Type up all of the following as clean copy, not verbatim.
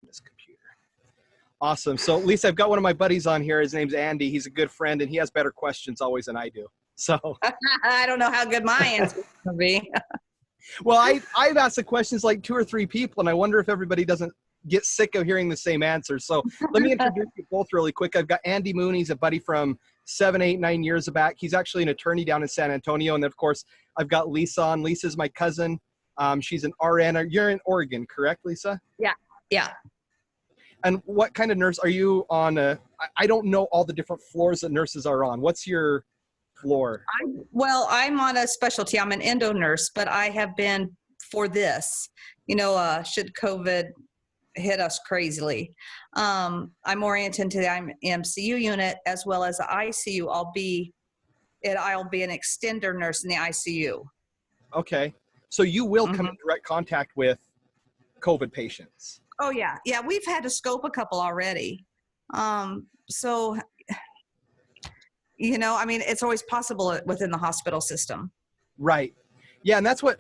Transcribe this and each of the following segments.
this computer. Awesome. So Lisa, I've got one of my buddies on here. His name's Andy. He's a good friend and he has better questions always than I do. So I don't know how good my answer is going to be. well, I've asked the questions like 2 or 3 people and I wonder if everybody doesn't get sick of hearing the same answers. So let me introduce you both really quick. I've got Andy Moon. He's a buddy from 7, 8, 9 years back. He's actually an attorney down in San Antonio. And of course, I've got Lisa on. Lisa's my cousin. She's an RN. You're in Oregon, correct, Lisa? Yeah. Yeah. And what kind of nurse are you on? I don't know all the different floors that nurses are on. What's your floor? I'm on a specialty. I'm an endo nurse, but I have been for this, should COVID hit us crazily. I'm oriented to the MCU unit as well as the ICU. I'll be an extender nurse in the ICU. Okay. So you will come in direct contact with COVID patients. Oh yeah. Yeah. We've had to scope a couple already. It's always possible within the hospital system. Right. Yeah. And that's what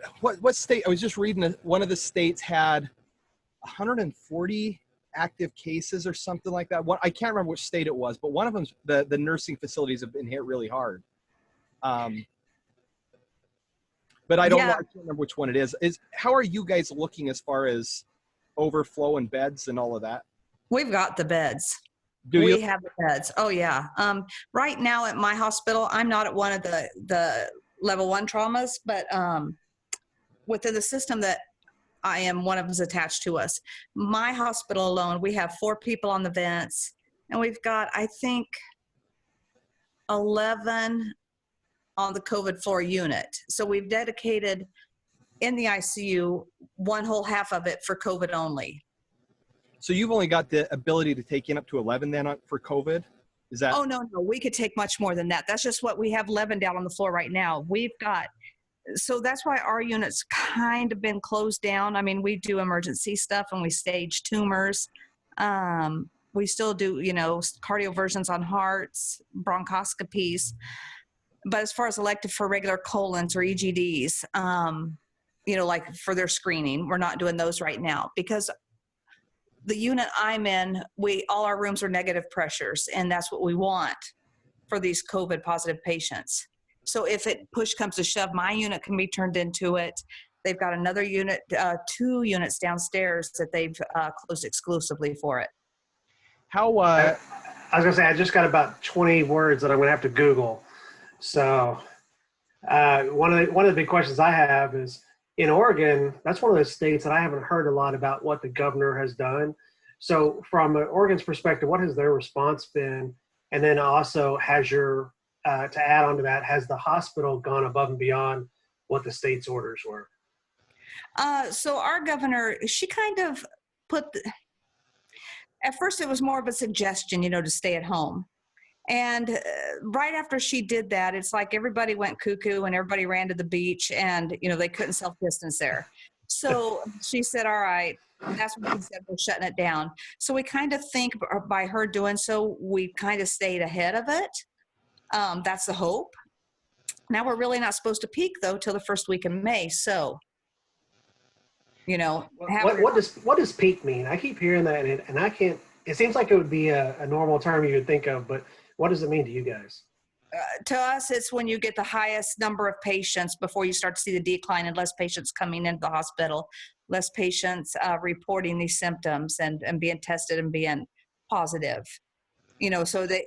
state, I was just reading one of the states had 140 active cases or something like that. I can't remember which state it was, but one of them, the nursing facilities have been hit really hard. But I can't remember which one it is. How are you guys looking as far as overflow and beds and all of that? We've got the beds. We have the beds. Oh yeah. Right now at my hospital, I'm not at one of the level 1 traumas, but within the system that I am, one of them's attached to us. My hospital alone, we have 4 people on the vents, and we've got, I think, 11 on the COVID floor unit. So we've dedicated in the ICU one whole half of it for COVID only. So you've only got the ability to take in up to 11 then for COVID? Is that? Oh, no. We could take much more than that. That's just what we have 11 down on the floor right now. So that's why our unit's kind of been closed down. I mean, we do emergency stuff and we stage tumors. We still do, cardioversions on hearts, bronchoscopies. But as far as elective for regular colons or EGDs, like for their screening, we're not doing those right now because the unit I'm in, all our rooms are negative pressures, and that's what we want for these COVID positive patients. So if push comes to shove, my unit can be turned into it. They've got another unit, 2 units downstairs that they've closed exclusively for it. I was gonna say, I just got about 20 words that I'm gonna have to Google. So one of the big questions I have is, in Oregon, that's one of those states that I haven't heard a lot about what the governor has done. So from Oregon's perspective, what has their response been? And then also to add on to that, has the hospital gone above and beyond what the state's orders were? So our governor, she kind of at first it was more of a suggestion, to stay at home. And right after she did that, it's like everybody went cuckoo and everybody ran to the beach and, they couldn't self-distance there. So she said, all right, that's what she said, we're shutting it down. So we kind of think by her doing so, we kind of stayed ahead of it. That's the hope. Now we're really not supposed to peak though till the first week in May. So, what does peak mean? I keep hearing that and I can't. It seems like it would be a normal term you would think of, but what does it mean to you guys? To us, it's when you get the highest number of patients before you start to see the decline and less patients coming into the hospital, less patients reporting these symptoms and being tested and being positive. So the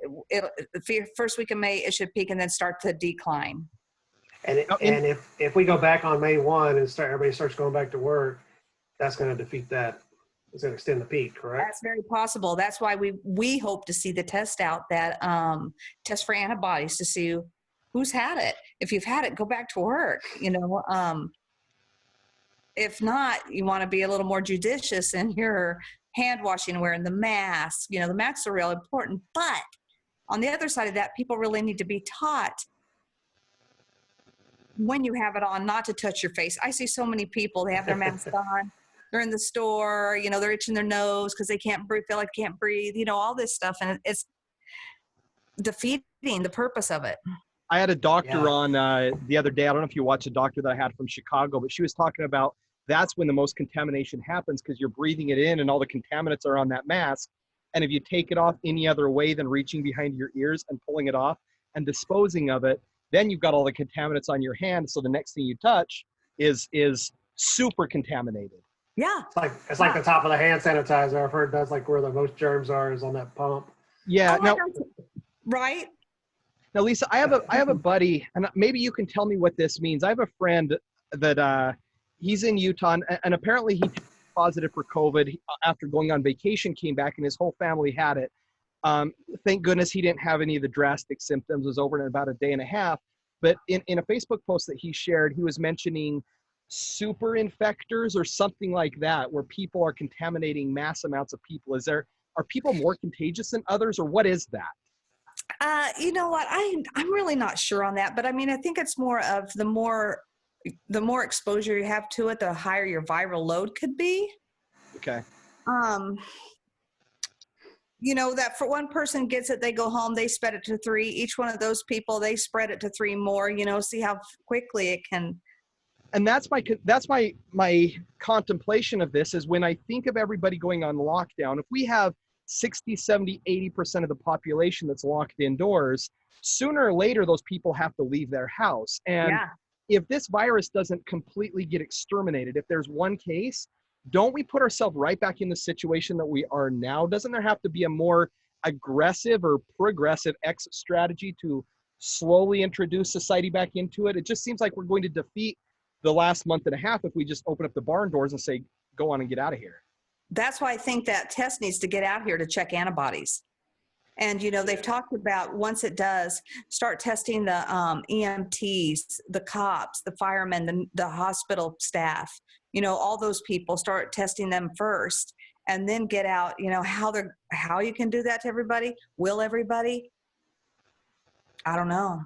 first week of May, it should peak and then start to decline. And if we go back on May 1 and everybody starts going back to work, that's going to defeat that. It's going to extend the peak, correct? That's very possible. That's why we hope to see the test out that test for antibodies to see who's had it. If you've had it, go back to work. If not, you want to be a little more judicious in your hand washing, wearing the mask. The masks are real important. But on the other side of that, people really need to be taught when you have it on not to touch your face. I see so many people, they have their mask on. They're in the store, they're itching their nose because they can't breathe, feel like they can't breathe, all this stuff. And it's defeating the purpose of it. I had a doctor on the other day. I don't know if you watched a doctor that I had from Chicago, but she was talking about that's when the most contamination happens, because you're breathing it in and all the contaminants are on that mask. And if you take it off any other way than reaching behind your ears and pulling it off and disposing of it, then you've got all the contaminants on your hand. So the next thing you touch is super contaminated. Yeah. It's like the top of the hand sanitizer. I've heard that's like where the most germs are, is on that pump. Yeah. Oh, now, right. Now, Lisa, I have a buddy, and maybe you can tell me what this means. I have a friend that he's in Utah, and apparently he tested positive for COVID after going on vacation, came back, and his whole family had it. Thank goodness he didn't have any of the drastic symptoms. It was over in about a day and a half. But in a Facebook post that he shared, he was mentioning super infectors or something like that, where people are contaminating mass amounts of people. Are people more contagious than others, or what is that? You know what? I'm really not sure on that, but I mean, I think it's more of the more exposure you have to it, the higher your viral load could be. Okay. You know, that for one person gets it, they go home, they spread it to 3. Each one of those people, they spread it to 3 more, you know, see how quickly it can. And that's my contemplation of this, is when I think of everybody going on lockdown, if we have 60, 70, 80% of the population that's locked indoors, sooner or later, those people have to leave their house. And if this virus doesn't completely get exterminated, if there's one case, don't we put ourselves right back in the situation that we are now? Doesn't there have to be a more aggressive or progressive exit strategy to slowly introduce society back into it? It just seems like we're going to defeat the last month and a half if we just open up the barn doors and say, go on and get out of here. That's why I think that test needs to get out here to check antibodies. And, you know, they've talked about, once it does, start testing the EMTs, the cops, the firemen, the hospital staff, you know, all those people, start testing them first, and then get out, you know, how you can do that to everybody. Will everybody? I don't know.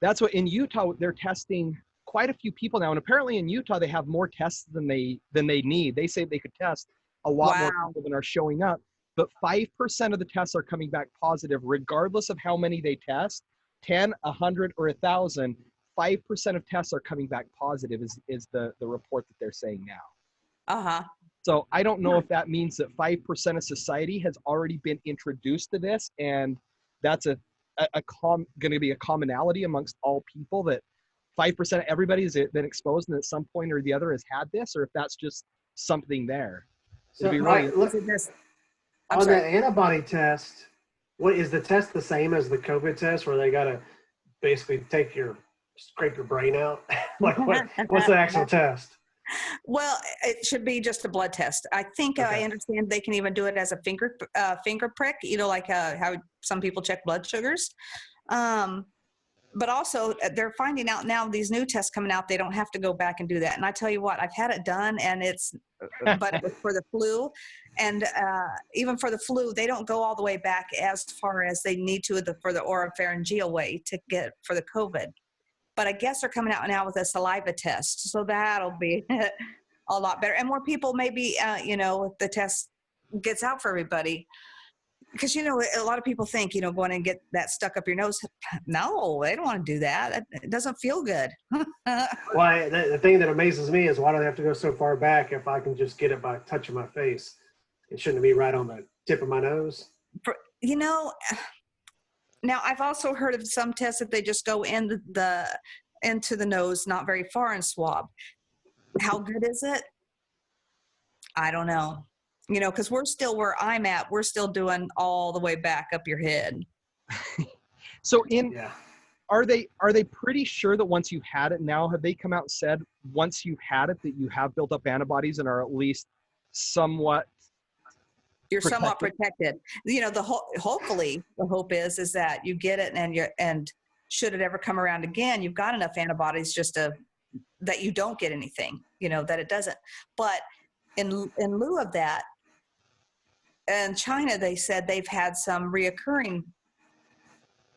That's what in Utah, they're testing quite a few people now. And apparently in Utah, they have more tests than they need. They say they could test a lot more people than are showing up. But 5% of the tests are coming back positive, regardless of how many they test, 10, 100, or 1,000. 5% of tests are coming back positive is the report that they're saying now. Uh-huh. So I don't know if that means that 5% of society has already been introduced to this, and that's going to be a commonality amongst all people, that 5% of everybody has been exposed and at some point or the other has had this, or if that's just something there. So look at this. On that antibody test, what is the test the same as the COVID test, where they got to basically scrape your brain out? Like what's the actual test? Well, it should be just a blood test. I think I understand they can even do it as a finger prick, you know, like how some people check blood sugars. But also they're finding out now, these new tests coming out, they don't have to go back and do that. And I tell you what, I've had it done, and but it was for the flu. And even for the flu, they don't go all the way back as far as they need to for the oropharyngeal way to get for the COVID. But I guess they're coming out now with a saliva test. So that'll be a lot better. And more people maybe, you know, if the test gets out for everybody. Because, you know, a lot of people think, you know, going and get that stuck up your nose. No, they don't want to do that. It doesn't feel good. Well, the thing that amazes me is, why do they have to go so far back if I can just get it by touching my face? It shouldn't be right on the tip of my nose. You know, now I've also heard of some tests that they just go into the nose, not very far, and swab. How good is it? I don't know. You know, because we're still where I'm at. We're still doing all the way back up your head. So are they pretty sure that once you've had it now, have they come out and said once you've had it that you have built up antibodies and are at least somewhat you're protected? Somewhat protected. You know, hopefully the hope is that you get it, and should it ever come around again, you've got enough antibodies just that you don't get anything, you know, that it doesn't. But in lieu of that, in China, they said they've had some reoccurring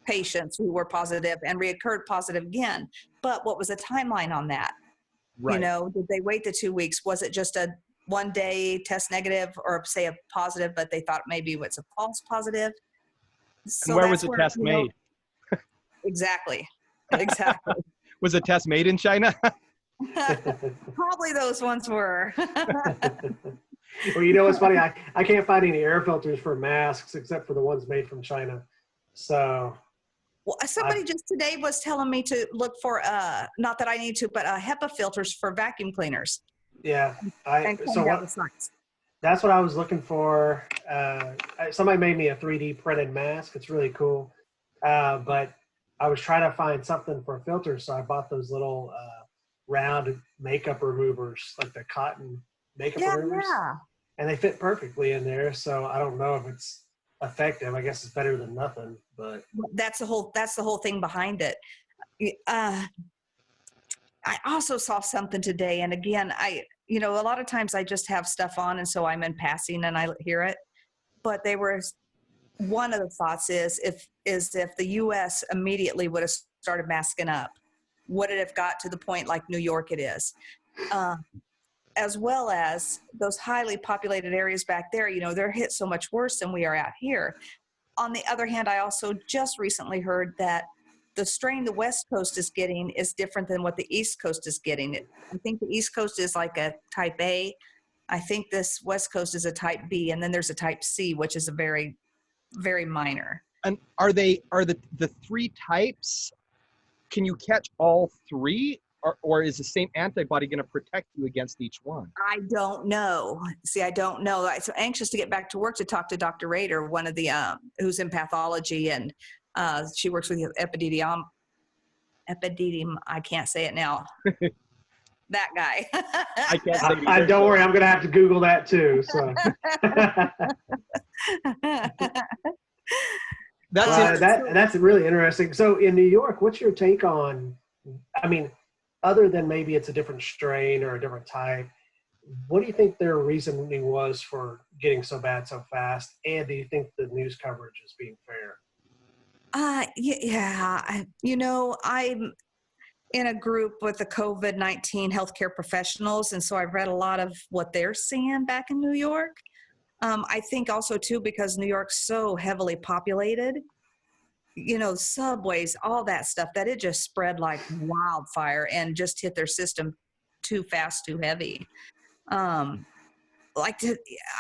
patients who were positive and reoccurred positive again. But what was the timeline on that? Right. You know, did they wait the 2 weeks? Was it just a one-day test negative, or say a positive, but they thought maybe it's a false positive? So and where was the test made? Exactly. Was the test made in China? Probably those ones were. Well, you know what's funny? I can't find any air filters for masks except for the ones made from China. So Well, somebody just today was telling me to look for, not that I need to, but HEPA filters for vacuum cleaners. yeah, And clean down the sites. that's what I was looking for. Somebody made me a 3D printed mask. It's really cool. But I was trying to find something for filters, so I bought those little round makeup removers, like the cotton makeup removers. Yeah. And they fit perfectly in there. So I don't know if it's effective. I guess it's better than nothing, but That's the whole thing behind it. I also saw something today, and again, a lot of times I just have stuff on, and so I'm in passing and I hear it. But one of the thoughts is if the U.S. immediately would have started masking up, would it have got to the point like New York it is? As well as those highly populated areas back there, they're hit so much worse than we are out here. On the other hand, I also just recently heard that the strain the West Coast is getting is different than what the East Coast is getting. I think the East Coast is like a type A. I think this West Coast is a type B, and then there's a type C, which is a very, very minor. And are the three types, can you catch all three? Or is the same antibody going to protect you against each one? I don't know. See, I don't know. I'm so anxious to get back to work to talk to Dr. Rader, one of the who's in pathology, and she works with epidemiology. I can't say it now. That guy. I can't say it either. Don't worry, I'm going to have to Google that too. So that's really interesting. So in New York, what's your take on? I mean, other than maybe it's a different strain or a different type, what do you think their reasoning was for getting so bad so fast? And do you think the news coverage is being fair? Yeah. I'm in a group with the COVID-19 healthcare professionals, and so I've read a lot of what they're seeing back in New York. I think also, too, because New York's so heavily populated, subways, all that stuff, that it just spread like wildfire and just hit their system too fast, too heavy. I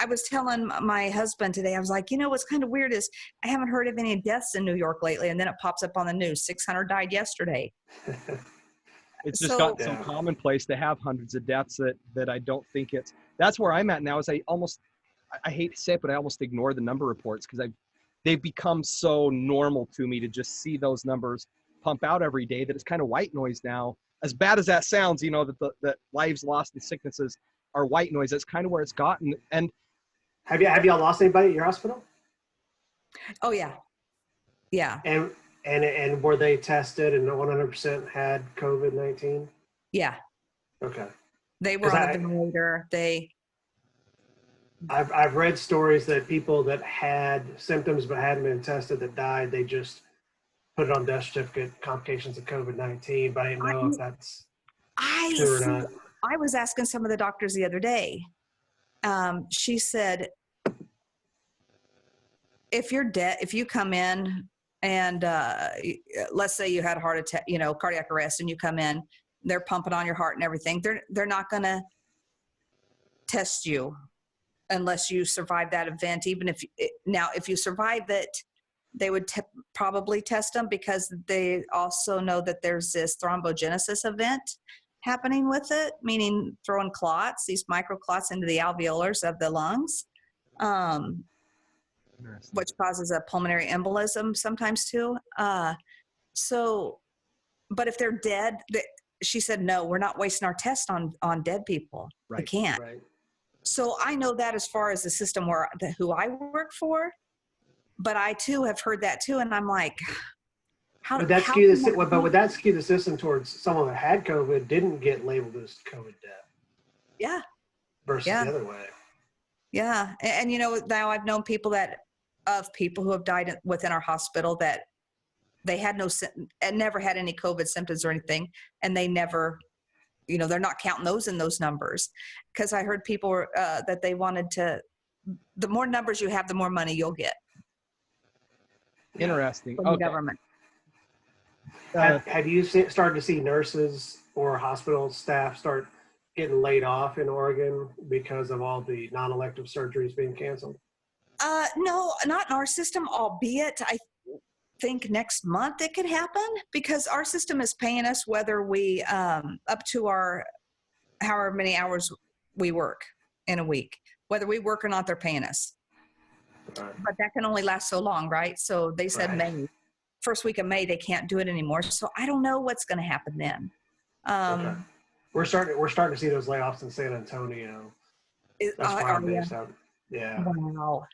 was telling my husband today, I was like, what's kind of weird is I haven't heard of any deaths in New York lately. And then it pops up on the news, 600 died yesterday. It's just gotten so commonplace to have hundreds of deaths that I don't think that's where I'm at now. Is I hate to say it, but I almost ignore the number reports because they've become so normal to me to just see those numbers pump out every day that it's kind of white noise now. As bad as that sounds, that lives lost and sicknesses are white noise. That's kind of where it's gotten. And have y'all lost anybody at your hospital? Oh yeah. Yeah. And were they tested and 100% had COVID-19? Yeah. Okay. They were on a ventilator. I've read stories that people that had symptoms but hadn't been tested that died, they just put it on death certificate, complications of COVID-19, but I didn't know if that's true or not. I was asking some of the doctors the other day. She said, if you're dead, if you come in and let's say you had a heart attack, cardiac arrest, and you come in, they're pumping on your heart and everything. They're not going to test you unless you survive that event. Even if you survive it, they would probably test them because they also know that there's this thrombogenesis event happening with it, meaning throwing clots, these microclots into the alveolars of the lungs, which causes a pulmonary embolism sometimes too. But if they're dead, she said, no, we're not wasting our test on dead people. Right. We can't. Right. So I know that as far as the system who I work for, but I too have heard that too, and I'm like, would that skew the system towards someone that had COVID didn't get labeled as COVID death? Yeah. Versus the other way. Yeah, and now I've known people who have died within our hospital that they had never had any COVID symptoms or anything, and they never. They're not counting those in those numbers, because I heard people that they wanted to. The more numbers you have, the more money you'll get. Interesting. From the government. Have you started to see nurses or hospital staff start getting laid off in Oregon because of all the non-elective surgeries being canceled? No, not in our system, albeit I think next month it could happen because our system is paying us whether we, up to our, however many hours we work in a week. Whether we work or not, they're paying us. Right. But that can only last so long, right? So they said Right. May, first week of May, they can't do it anymore. So I don't know what's going to happen then. Okay. We're starting to see those layoffs in San Antonio. That's where I'm based out. Yeah. Wow.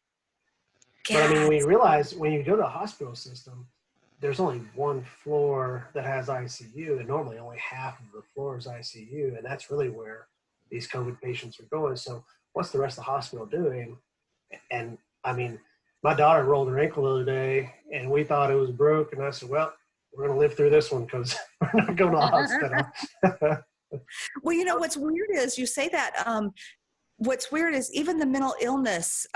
But I mean, when you realize when you go to a hospital system, there's only one floor that has ICU, and normally only half of the floor is ICU, and that's really where these COVID patients are going. So what's the rest of the hospital doing? And I mean, my daughter rolled her ankle the other day, and we thought it was broke, and I said, well, we're going to live through this one because we're not going to the hospital. Well, you know, what's weird is you say that, what's weird is even the mental illness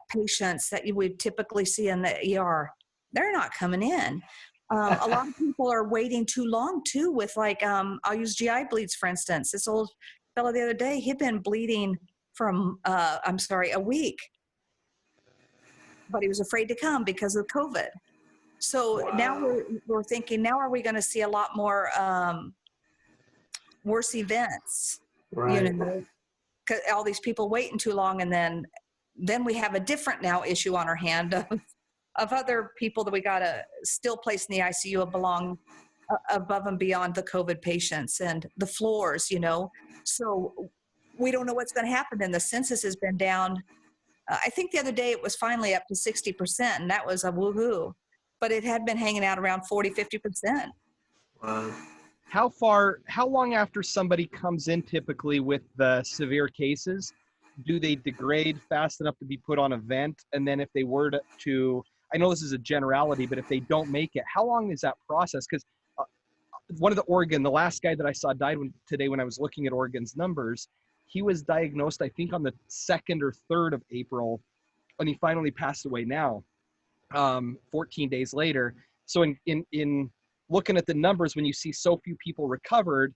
patients that you would typically see in the ER, they're not coming in. A lot of people are waiting too long too with like, I'll use GI bleeds, for instance. This old fellow the other day, he'd been bleeding for, a week, but he was afraid to come because of COVID. So Wow. now we're thinking, now are we going to see a lot more worse events? Right. You know, because all these people waiting too long, and then we have a different now issue on our hand of other people that we got to still place in the ICU belong above and beyond the COVID patients and the floors, you know. So we don't know what's going to happen. And the census has been down. I think the other day it was finally up to 60%, and that was a woohoo. But it had been hanging out around 40, 50%. Wow. How long after somebody comes in typically with the severe cases, do they degrade fast enough to be put on a vent? And then if they were to, I know this is a generality, but if they don't make it, how long is that process? Because one of the last guy that I saw died today when I was looking at Oregon's numbers, he was diagnosed, I think, on the 2nd or 3rd of April, and he finally passed away now, 14 days later. So in looking at the numbers, when you see so few people recovered,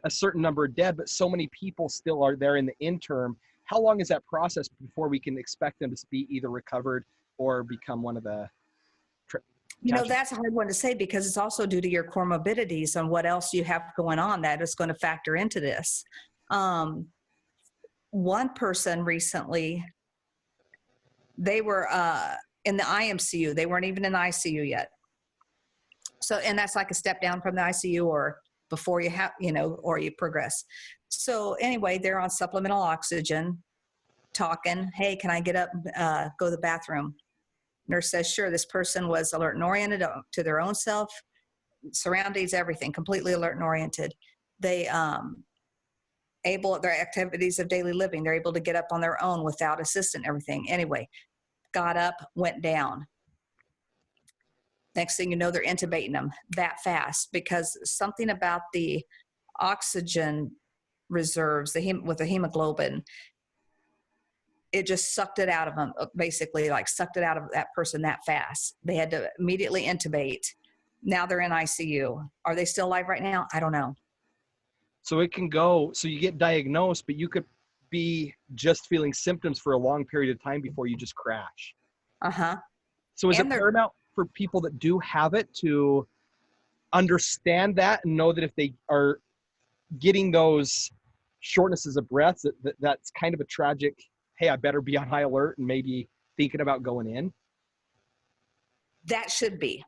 a certain number are dead, but so many people still are there in the interim, how long is that process before we can expect them to be either recovered or become one of the You know, that's a hard one to say because it's also due to your comorbidities and what else you have going on that is going to factor into this. One person recently, they were in the IMCU. They weren't even in the ICU yet. So, and that's like a step down from the ICU or before you have, you know, or you progress. So anyway, they're on supplemental oxygen talking, hey, can I get up, go to the bathroom? Nurse says, sure. This person was alert and oriented to their own self, surroundings, everything, completely alert and oriented. They their activities of daily living, they're able to get up on their own without assistant, everything. Anyway, got up, went down. Next thing you know, they're intubating them that fast because something about the oxygen reserves, with the hemoglobin, it just sucked it out of them, basically like sucked it out of that person that fast. They had to immediately intubate. Now they're in ICU. Are they still alive right now? I don't know. So it can go, so you get diagnosed, but you could be just feeling symptoms for a long period of time before you just crash. Uh-huh. So is it paramount for people that do have it to understand that and know that if they are getting those shortnesses of breath, that's kind of a tragic, hey, I better be on high alert and maybe thinking about going in? That should be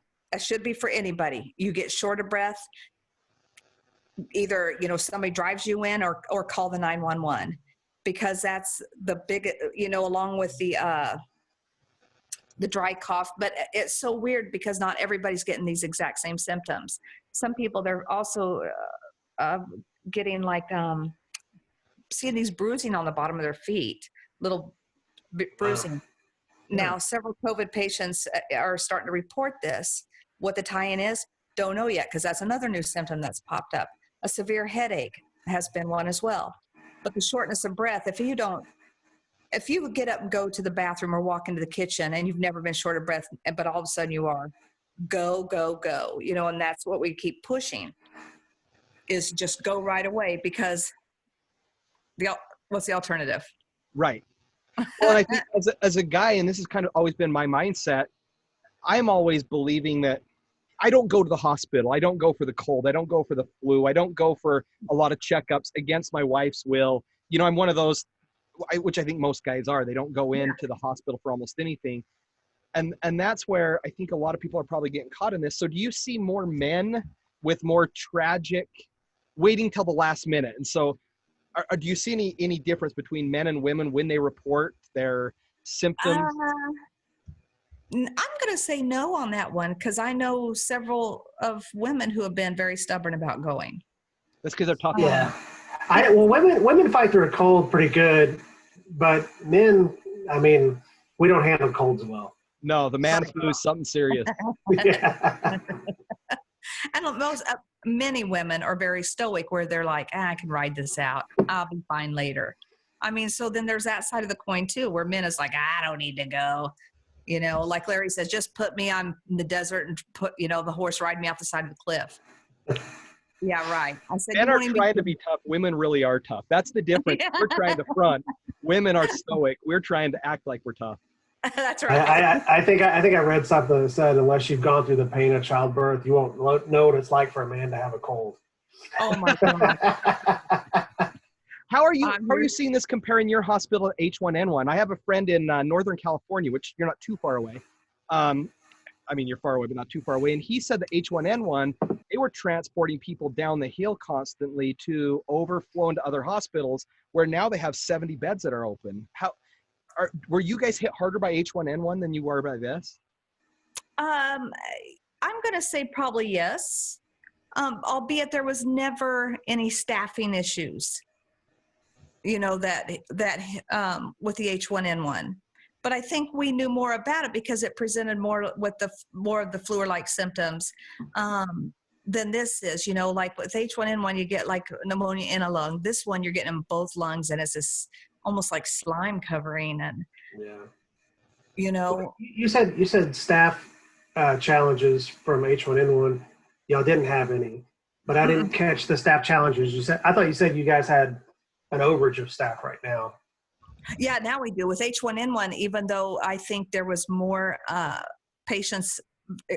for anybody. You get short of breath, either, you know, somebody drives you in or call the 911 because that's the big, you know, along with the dry cough. But it's so weird because not everybody's getting these exact same symptoms. Some people, they're also getting like, seeing these bruising on the bottom of their feet, little bruising. Now, several COVID patients are starting to report this. What the tie-in is, don't know yet, because that's another new symptom that's popped up. A severe headache has been one as well. But the shortness of breath, if you get up and go to the bathroom or walk into the kitchen and you've never been short of breath, but all of a sudden you are, go, go, go, and that's what we keep pushing is just go right away because what's the alternative? Right. Well, and I think as a guy, and this has kind of always been my mindset, I'm always believing that I don't go to the hospital. I don't go for the cold. I don't go for the flu. I don't go for a lot of checkups against my wife's will. I'm one of those, which I think most guys are. They don't go into the hospital for almost anything. And that's where I think a lot of people are probably getting caught in this. So do you see more men with more tragic waiting till the last minute? And so do you see any difference between men and women when they report their symptoms? I'm going to say no on that one because I know several of women who have been very stubborn about going. That's because they're tough. Yeah. Women fight through a cold pretty good, but men, I mean, we don't handle colds well. No, the man flu is something serious. Yeah. And many women are very stoic where they're like, I can ride this out. I'll be fine later. I mean, so then there's that side of the coin too, where men is like, I don't need to go. Like Larry says, just put me on the desert and put, the horse ride me off the side of the cliff. Yeah, right. I said, men are trying to be tough. Women really are tough. That's the difference. Yeah. We're trying to front. Women are stoic. We're trying to act like we're tough. That's right. I think I read something that said unless you've gone through the pain of childbirth, you won't know what it's like for a man to have a cold. Oh my God. How are you seeing this compare in your hospital to H1N1? I have a friend in Northern California, which you're not too far away. I mean, you're far away, but not too far away. And he said that H1N1, they were transporting people down the hill constantly to overflow into other hospitals where now they have 70 beds that are open. Were you guys hit harder by H1N1 than you were by this? I'm going to say probably yes, albeit there was never any staffing issues, that with the H1N1. But I think we knew more about it because it presented more of the flu-like symptoms than this is. Like with H1N1, you get like pneumonia in a lung. This one, you're getting in both lungs, and it's this almost like slime covering. And you said staff challenges from H1N1. Y'all didn't have any, but I didn't catch the staff challenges. I thought you said you guys had an overage of staff right now. Yeah, now we do with H1N1, even though I think there was more patients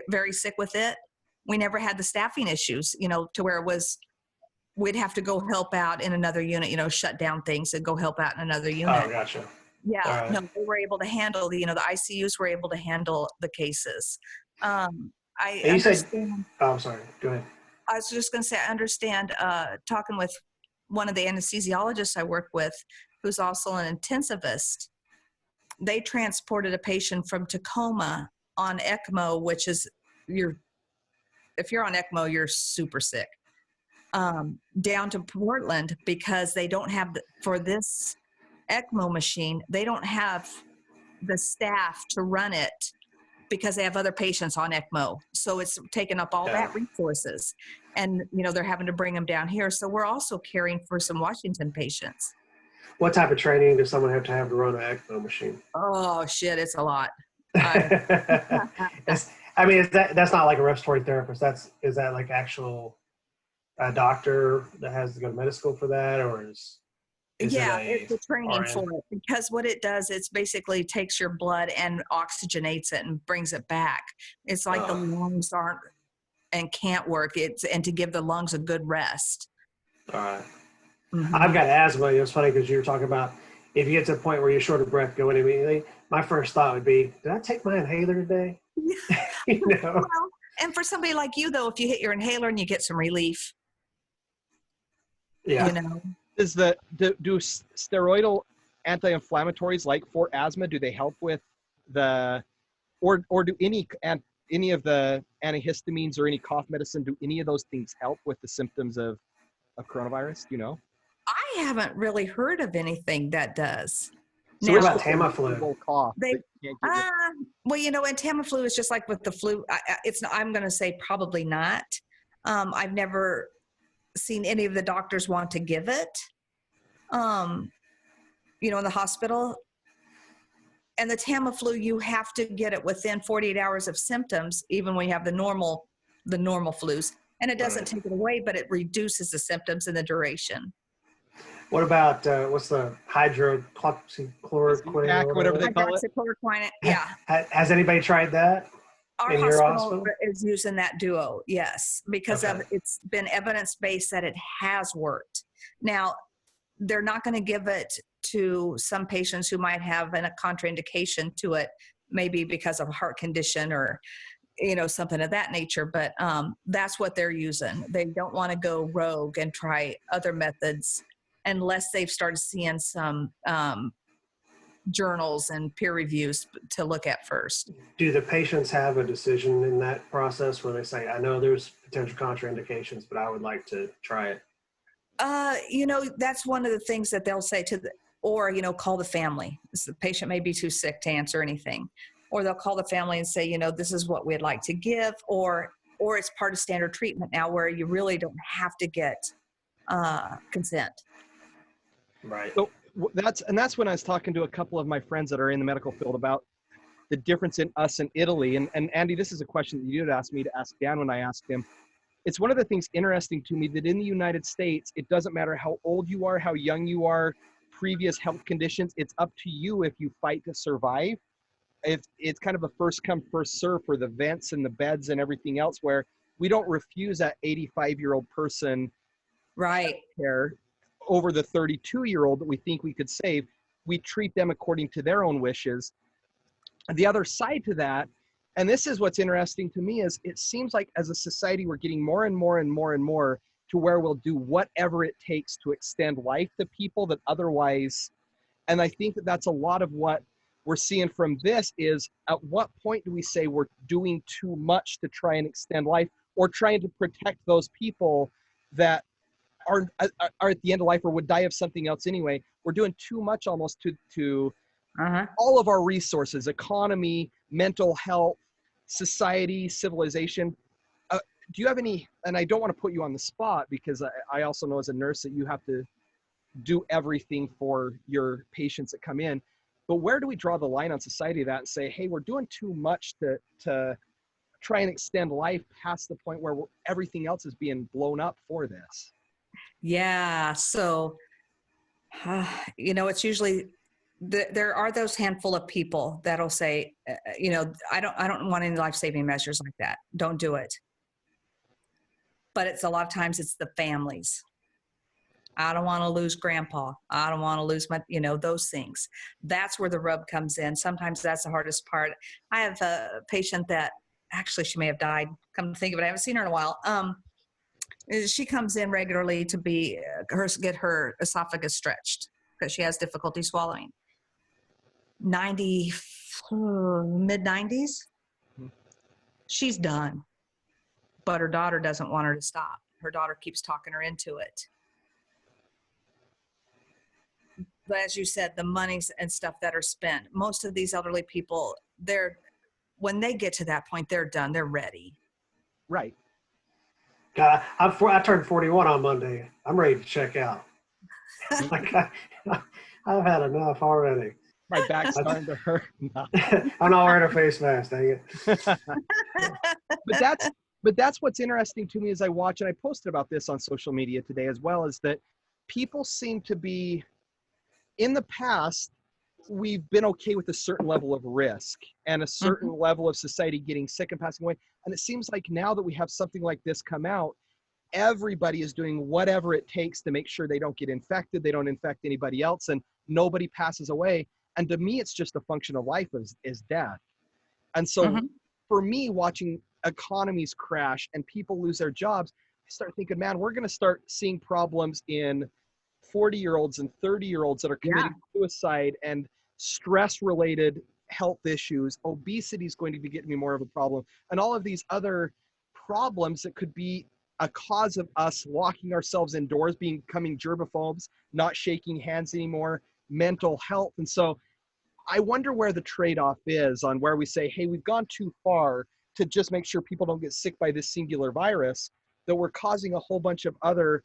very sick with it. We never had the staffing issues, to where it was, we'd have to go help out in another unit, shut down things and go help out in another unit. Oh, gotcha. Yeah, right. No, they were able to handle the ICUs were able to handle the cases. I'm sorry, go ahead. I was just going to say, I understand talking with one of the anesthesiologists I work with, who's also an intensivist. They transported a patient from Tacoma on ECMO, which is if you're on ECMO, you're super sick, down to Portland because they don't have for this ECMO machine, they don't have the staff to run it because they have other patients on ECMO. So it's taken up all that resources, and they're having to bring them down here. So we're also caring for some Washington patients. What type of training does someone have to run an ECMO machine? Oh shit, it's a lot. That's not like a respiratory therapist. Is that like actual doctor that has to go to medical school for that, or is it's a training for it, because what it does, it's basically takes your blood and oxygenates it and brings it back. It's like the lungs aren't and can't work. And to give the lungs a good rest. All right. Mm-hmm. I've got asthma. It's funny because you were talking about if you get to the point where you're short of breath, go in immediately. My first thought would be, did I take my inhaler today? Well, and for somebody like you, though, if you hit your inhaler and you get some relief. Yeah. Do steroidal anti-inflammatories like for asthma, do they help with or do any of the antihistamines or any cough medicine, do any of those things help with the symptoms of coronavirus? I haven't really heard of anything that does. So what about Tamiflu? Cough. And Tamiflu is just like with the flu. I'm going to say probably not. I've never seen any of the doctors want to give it, in the hospital. And the Tamiflu, you have to get it within 48 hours of symptoms, even when you have the normal flus. And it doesn't take it away, but it reduces the symptoms and the duration. What about what's the hydroxychloroquine? Whatever they call it. Hydroxychloroquine, yeah. Has anybody tried that? Our in your hospital is using that duo, yes, because Okay. it's been evidence-based that it has worked. Now, they're not going to give it to some patients who might have a contraindication to it, maybe because of a heart condition or, something of that nature. But that's what they're using. They don't want to go rogue and try other methods unless they've started seeing some journals and peer reviews to look at first. Do the patients have a decision in that process where they say, I know there's potential contraindications, but I would like to try it? That's one of the things that they'll say call the family. The patient may be too sick to answer anything. Or they'll call the family and say, this is what we'd like to give, or it's part of standard treatment now where you really don't have to get consent. Right. So that's when I was talking to a couple of my friends that are in the medical field about the difference in us and Italy. And Andy, this is a question that you had asked me to ask Dan when I asked him. It's one of the things interesting to me that in the United States, it doesn't matter how old you are, how young you are, previous health conditions, it's up to you if you fight to survive. It's kind of a first come, first serve for the vents and the beds and everything else, where we don't refuse that 85-year-old person care over the 32-year-old that we think we could save. We treat them according to their own wishes. And the other side to that, and this is what's interesting to me, is it seems like as a society, we're getting more and more and more and more to where we'll do whatever it takes to extend life to people that otherwise, and I think that that's a lot of what we're seeing from this is, at what point do we say we're doing too much to try and extend life, or trying to protect those people that are at the end of life or would die of something else anyway? We're doing too much almost to all of our resources, economy, mental health, society, civilization. Do you have any, and I don't want to put you on the spot because I also know as a nurse that you have to do everything for your patients that come in, but where do we draw the line on society that and say, hey, we're doing too much to try and extend life past the point where everything else is being blown up for this? Yeah. So, it's usually, there are those handful of people that'll say, I don't want any life-saving measures like that. Don't do it. But it's a lot of times it's the families. I don't want to lose grandpa. I don't want to lose my, those things. That's where the rub comes in. Sometimes that's the hardest part. I have a patient that actually, she may have died. Come to think of it, I haven't seen her in a while. She comes in regularly to get her esophagus stretched because she has difficulty swallowing. Mid-90s. She's done. But her daughter doesn't want her to stop. Her daughter keeps talking her into it. But as you said, the monies and stuff that are spent, most of these elderly people, when they get to that point, they're done. They're ready. Right. God, I turned 41 on Monday. I'm ready to check out. I've had enough already. My back's starting to hurt. No. I'm not wearing a face mask, dang it. But that's what's interesting to me as I watch, and I posted about this on social media today as well, is that people seem to be, in the past, we've been okay with a certain level of risk and a certain level of society getting sick and passing away. And it seems like now that we have something like this come out, everybody is doing whatever it takes to make sure they don't get infected, they don't infect anybody else, and nobody passes away. And to me, it's just a function of life is death. And so for me, watching economies crash and people lose their jobs, I start thinking, man, we're going to start seeing problems in 40-year-olds and 30-year-olds that are committing suicide and stress-related health issues. Obesity is going to be getting more of a problem, and all of these other problems that could be a cause of us locking ourselves indoors, becoming germaphobes, not shaking hands anymore, mental health. And so I wonder where the trade-off is on where we say, hey, we've gone too far to just make sure people don't get sick by this singular virus, that we're causing a whole bunch of other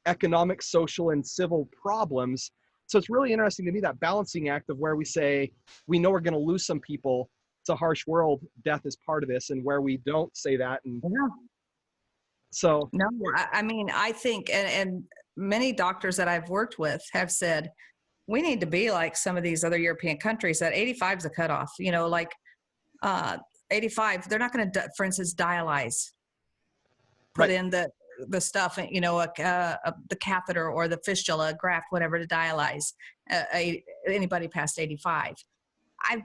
economic, social, and civil problems. So it's really interesting to me, that balancing act of where we say, we know we're going to lose some people. It's a harsh world. Death is part of this, and where we don't say that. And Yeah. so, No, I mean, I think, and many doctors that I've worked with have said, we need to be like some of these other European countries that 85 is a cutoff, you know, like 85, they're not going to, for instance, dialyze, put right. in the stuff, you know, the catheter or the fistula graft, whatever, to dialyze anybody past 85.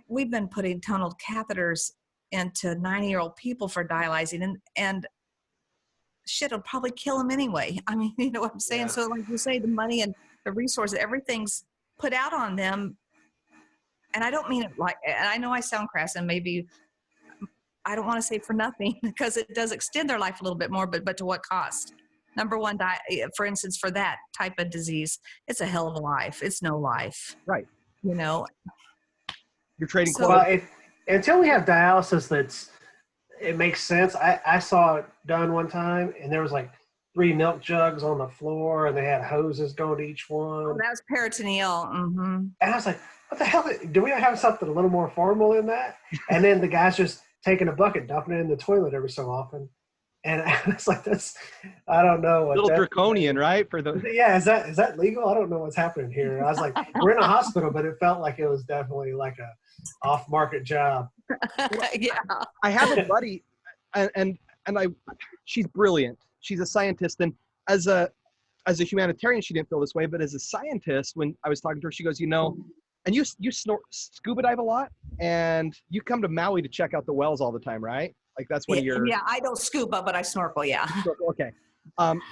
We've been putting tunneled catheters into 90-year-old people for dialyzing, and shit will probably kill them anyway. I mean, you know what I'm saying? Yeah. So like you say, the money and the resources, everything's put out on them. And I don't mean it like, and I know I sound crass, and maybe I don't want to say for nothing, because it does extend their life a little bit more, but to what cost? Number one, for instance, for that type of disease, it's a hell of a life. It's no life. Right. You know? You're trading So- quality. Well, until we have dialysis it makes sense. I saw it done one time, and there was like 3 milk jugs on the floor, and they had hoses going to each one. Oh, that was peritoneal. Mm-hmm. And I was like, what the hell? Do we have something a little more formal than that? And then the guy's just taking a bucket, dumping it in the toilet every so often. And I was like, I don't know. A little draconian, right? For the Yeah, is that legal? I don't know what's happening here. I was like, we're in a hospital, but it felt like it was definitely like a off-market job. Yeah. I have a buddy, and she's brilliant. She's a scientist, and as a humanitarian, she didn't feel this way, but as a scientist, when I was talking to her, she goes, you know, and you scuba dive a lot, and you come to Maui to check out the whales all the time, right? Like that's one of your. Yeah, I don't scuba, but I snorkel. Yeah. Okay.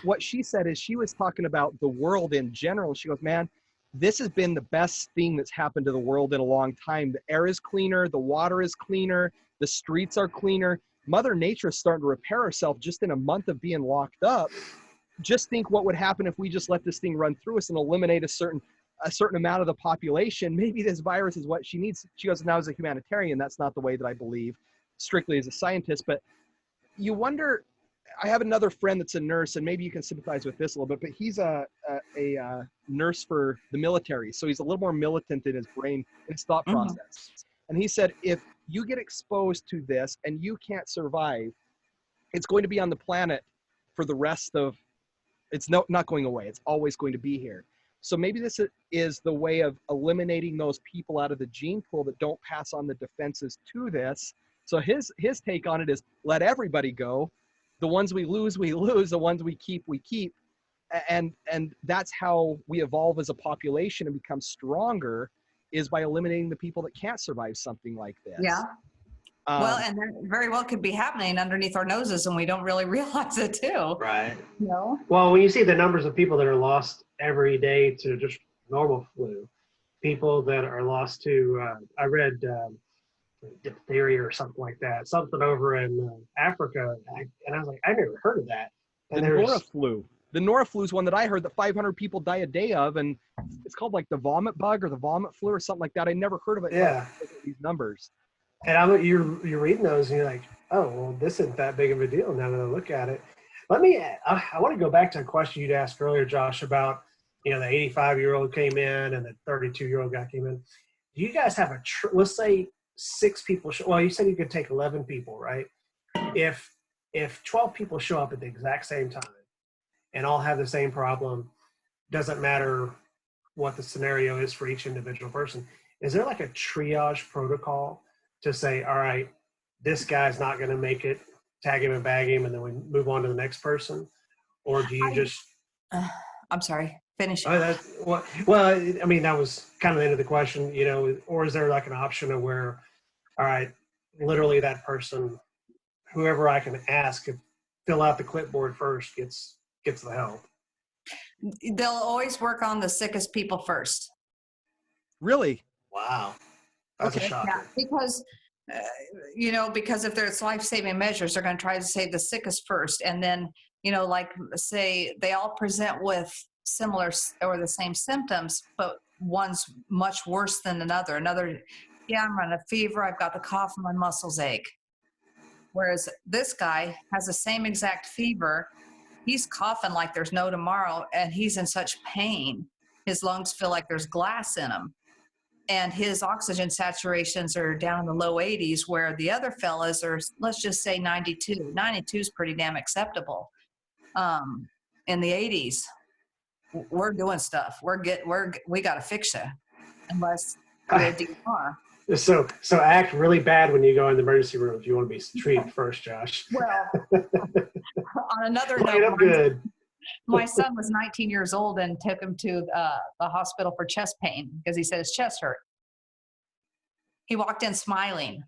What she said is, she was talking about the world in general. She goes, man, this has been the best thing that's happened to the world in a long time. The air is cleaner, the water is cleaner, the streets are cleaner. Mother Nature is starting to repair herself just in a month of being locked up. Just think what would happen if we just let this thing run through us and eliminate a certain amount of the population. Maybe this virus is what she needs. She goes, now as a humanitarian, that's not the way that I believe, strictly as a scientist. But you wonder, I have another friend that's a nurse, and maybe you can sympathize with this a little bit, but he's a nurse for the military. So he's a little more militant in his brain, in his thought process. And he said, if you get exposed to this and you can't survive, it's going to be on the planet for the rest of, it's not going away. It's always going to be here. So maybe this is the way of eliminating those people out of the gene pool that don't pass on the defenses to this. So his take on it is, let everybody go. The ones we lose, we lose. The ones we keep, we keep. And that's how we evolve as a population and become stronger, is by eliminating the people that can't survive something like this. Yeah. Well, and that very well could be happening underneath our noses, and we don't really realize it too. Right. You know? Well, when you see the numbers of people that are lost every day to just normal flu, people that are lost to, I read diphtheria or something like that, something over in Africa, and I was like, I never heard of that. And the Noraflu. The Noraflu is one that I heard that 500 people die a day of, and it's called like the vomit bug or the vomit flu or something like that. I never heard of it. Yeah. These numbers. And you're reading those, and you're like, oh, well, this isn't that big of a deal now that I look at it. I want to go back to a question you'd asked earlier, Josh, about, you know, the 85-year-old came in and the 32-year-old guy came in. Do you guys have let's say 6 people, well, you said you could take 11 people, right? If 12 people show up at the exact same time and all have the same problem, doesn't matter what the scenario is for each individual person, is there like a triage protocol to say, all right, this guy's not going to make it, tag him and bag him, and then we move on to the next person? Or do you just... I'm sorry, finish. Well, I mean, that was kind of the end of the question, you know, or is there like an option of where, all right, literally that person, whoever I can ask, fill out the clipboard first gets the help? They'll always work on the sickest people first. Really? Wow. That's a shocker. Yeah, because, you know, because if there's life-saving measures, they're going to try to save the sickest first. And then, you know, like say they all present with similar or the same symptoms, but one's much worse than another. Yeah, I'm running a fever. I've got the cough and my muscles ache. Whereas this guy has the same exact fever. He's coughing like there's no tomorrow, and he's in such pain. his lungs feel like there's glass in them. And his oxygen saturations are down in the low 80s, where the other fellas are, let's just say 92. 92 is pretty damn acceptable. In the 80s, we're doing stuff. We got to fix you, unless you're a DNR. So act really bad when you go in the emergency room if you want to be treated first, Josh. Well, on another Play it note, up good. my son was 19 years old and took him to the hospital for chest pain because he said his chest hurt. He walked in smiling.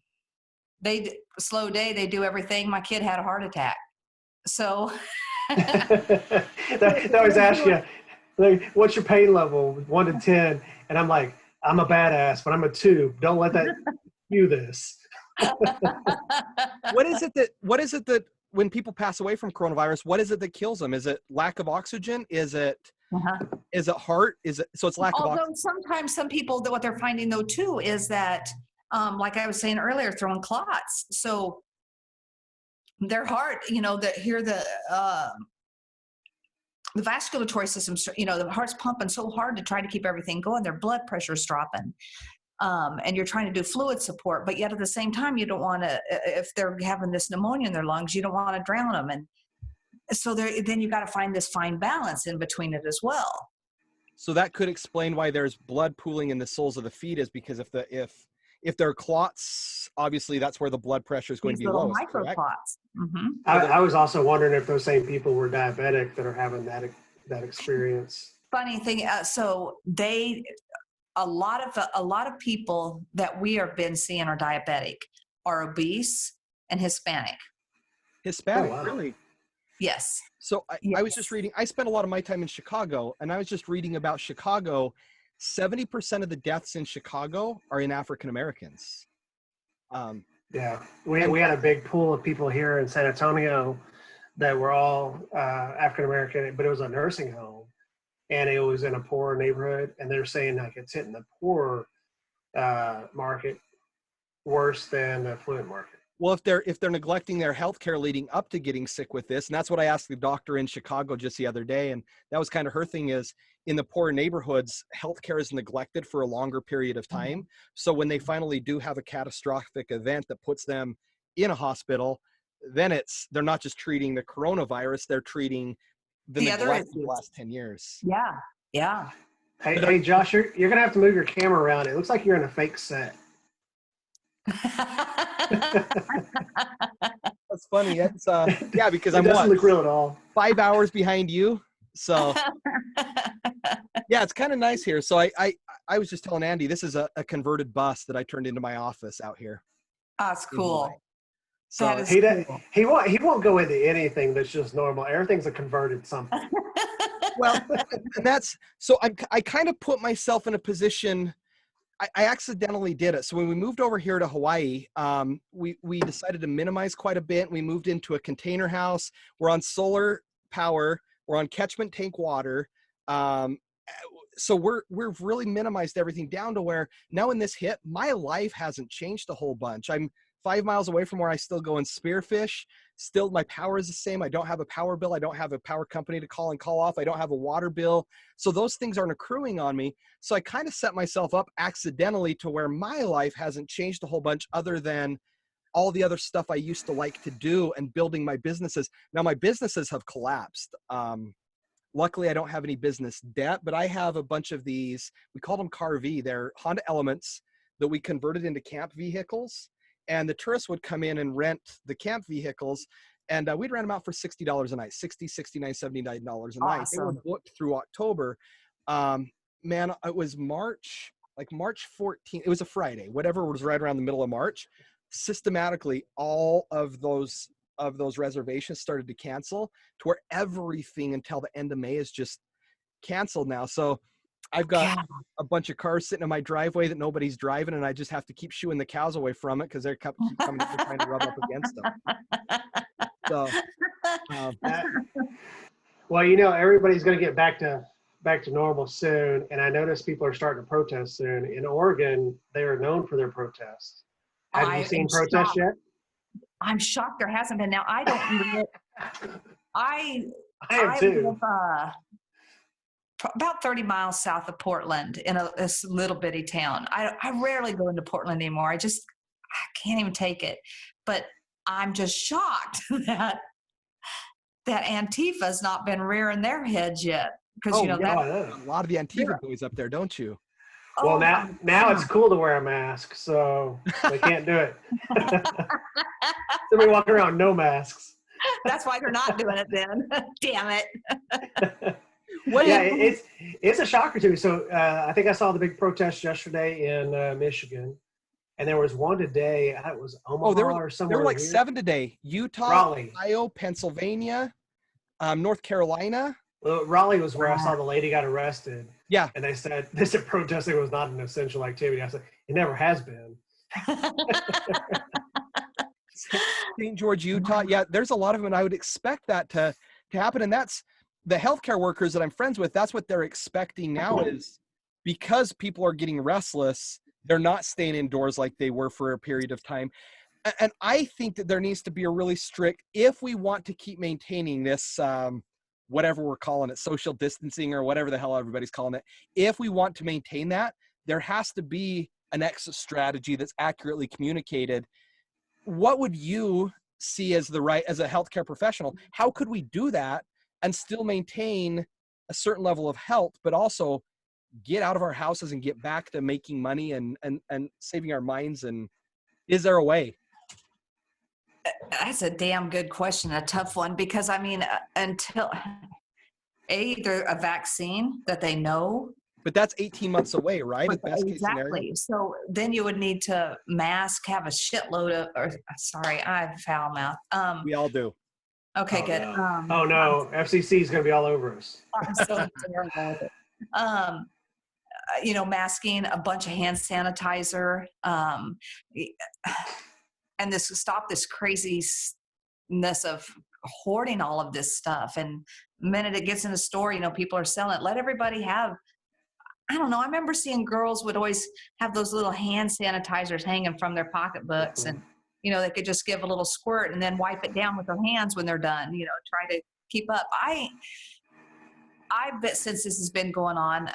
Slow day, they do everything. My kid had a heart attack. So that always ask you, like, what's your pain level, 1 to 10? And I'm like, I'm a badass, but I'm a 2. Don't let that do this. What is it that when people pass away from coronavirus, what is it that kills them? Is it lack of oxygen? Is it is it heart? So it's lack of oxygen? Although sometimes some people, what they're finding though too is that, like I was saying earlier, throwing clots. So their heart, the vasculatory system, the heart's pumping so hard to try to keep everything going. Their blood pressure's dropping. And you're trying to do fluid support, but yet at the same time, you don't want to, if they're having this pneumonia in their lungs, you don't want to drown them. And so then you got to find this fine balance in between it as well. So that could explain why there's blood pooling in the soles of the feet, is because if there are clots, obviously that's where the blood pressure is going to be low. Micro clots. Mm-hmm. I was also wondering if those same people were diabetic that are having that experience. Funny thing, a lot of people that we have been seeing are diabetic, are obese, and Hispanic. Hispanic, oh, wow. Really? Yes. So I was just reading, I spent a lot of my time in Chicago, and I was just reading about Chicago. 70% of the deaths in Chicago are in African Americans. Yeah, we had a big pool of people here in San Antonio that were all African American, but it was a nursing home, and it was in a poor neighborhood, and they're saying like it's hitting the poor market worse than the affluent market. Well, if they're neglecting their health care leading up to getting sick with this, and that's what I asked the doctor in Chicago just the other day, and that was kind of her thing, is in the poor neighborhoods, healthcare is neglected for a longer period of time. So when they finally do have a catastrophic event that puts them in a hospital, then they're not just treating the coronavirus, they're treating the neglect of the last 10 years. Yeah, yeah. Hey, Josh, you're going to have to move your camera around. It looks like you're in a fake set. That's funny. It's yeah, because it doesn't look real at all. 5 hours behind you. So yeah, it's kind of nice here. So I was just telling Andy, this is a converted bus that I turned into my office out here. That's cool. So he won't go into anything that's just normal. Everything's a converted something. Well, and that's so I kind of put myself in a position. I accidentally did it. So when we moved over here to Hawaii, we decided to minimize quite a bit. We moved into a container house. We're on solar power. We're on catchment tank water. So we've really minimized everything down to where now when this hit, my life hasn't changed a whole bunch. I'm 5 miles away from where I still go and spearfish. Still, my power is the same. I don't have a power bill. I don't have a power company to call and call off. I don't have a water bill. So those things aren't accruing on me. So I kind of set myself up accidentally to where my life hasn't changed a whole bunch other than all the other stuff I used to like to do and building my businesses. Now my businesses have collapsed. Luckily, I don't have any business debt, but I have a bunch of these, we call them CAR-V. They're Honda Elements that we converted into camp vehicles. And the tourists would come in and rent the camp vehicles, and we'd rent them out for $60 a night, $60, $69, $79 a night. They were booked through October. Man, it was March 14th. It was a Friday, whatever was right around the middle of March. Systematically, all of those reservations started to cancel to where everything until the end of May is just canceled now. So I've got a bunch of cars sitting in my driveway that nobody's driving, and I just have to keep shooing the cows away from it because they're keep coming up and trying to rub up against them. So, well, everybody's going to get back to normal soon, and I notice people are starting to protest soon. In Oregon, they are known for their protests. Have you seen protests yet? I'm shocked there hasn't been. Now I don't. I am too. about 30 miles south of Portland in this little bitty town. I rarely go into Portland anymore. I can't even take it. But I'm just shocked that Antifa's not been rearing their heads yet. Because, a that lot of the Antifa boys up there, don't you? Well, now it's cool to wear a mask, so they can't do it. They'll be walking around no masks. That's why they're not doing it then. Damn it. It's a shocker to me. So I think I saw the big protest yesterday in Michigan, and there was one today. It was Omaha or somewhere. There were like here. 7 today. Utah, Raleigh, Ohio, Pennsylvania, North Carolina. Raleigh was where I saw the lady got arrested. Yeah. And they said protesting was not an essential activity. I said, it never has been. St. George, Utah. Yeah, there's a lot of them, and I would expect that to happen. And that's the healthcare workers that I'm friends with. That's what they're expecting now, is because people are getting restless, they're not staying indoors like they were for a period of time. And I think that there needs to be a really strict, if we want to keep maintaining this, whatever we're calling it, social distancing or whatever the hell everybody's calling it. If we want to maintain that, there has to be an exit strategy that's accurately communicated. What would you see as a healthcare professional? How could we do that and still maintain a certain level of health, but also get out of our houses and get back to making money and saving our minds? And is there a way? That's a damn good question, a tough one, because until either a vaccine that they know. But that's 18 months away, right? Exactly. So then you would need to have a shitload of, sorry, I have foul mouth. We all do. Okay, good. No. FCC is going to be all over us. I'm so terrible with it. Masking, a bunch of hand sanitizer, and stop this craziness of hoarding all of this stuff. And the minute it gets in the store, people are selling it. Let everybody have, I don't know. I remember seeing girls would always have those little hand sanitizers hanging from their pocketbooks, and, they could just give a little squirt and then wipe it down with their hands when they're done, try to keep up. I bet since this has been going on,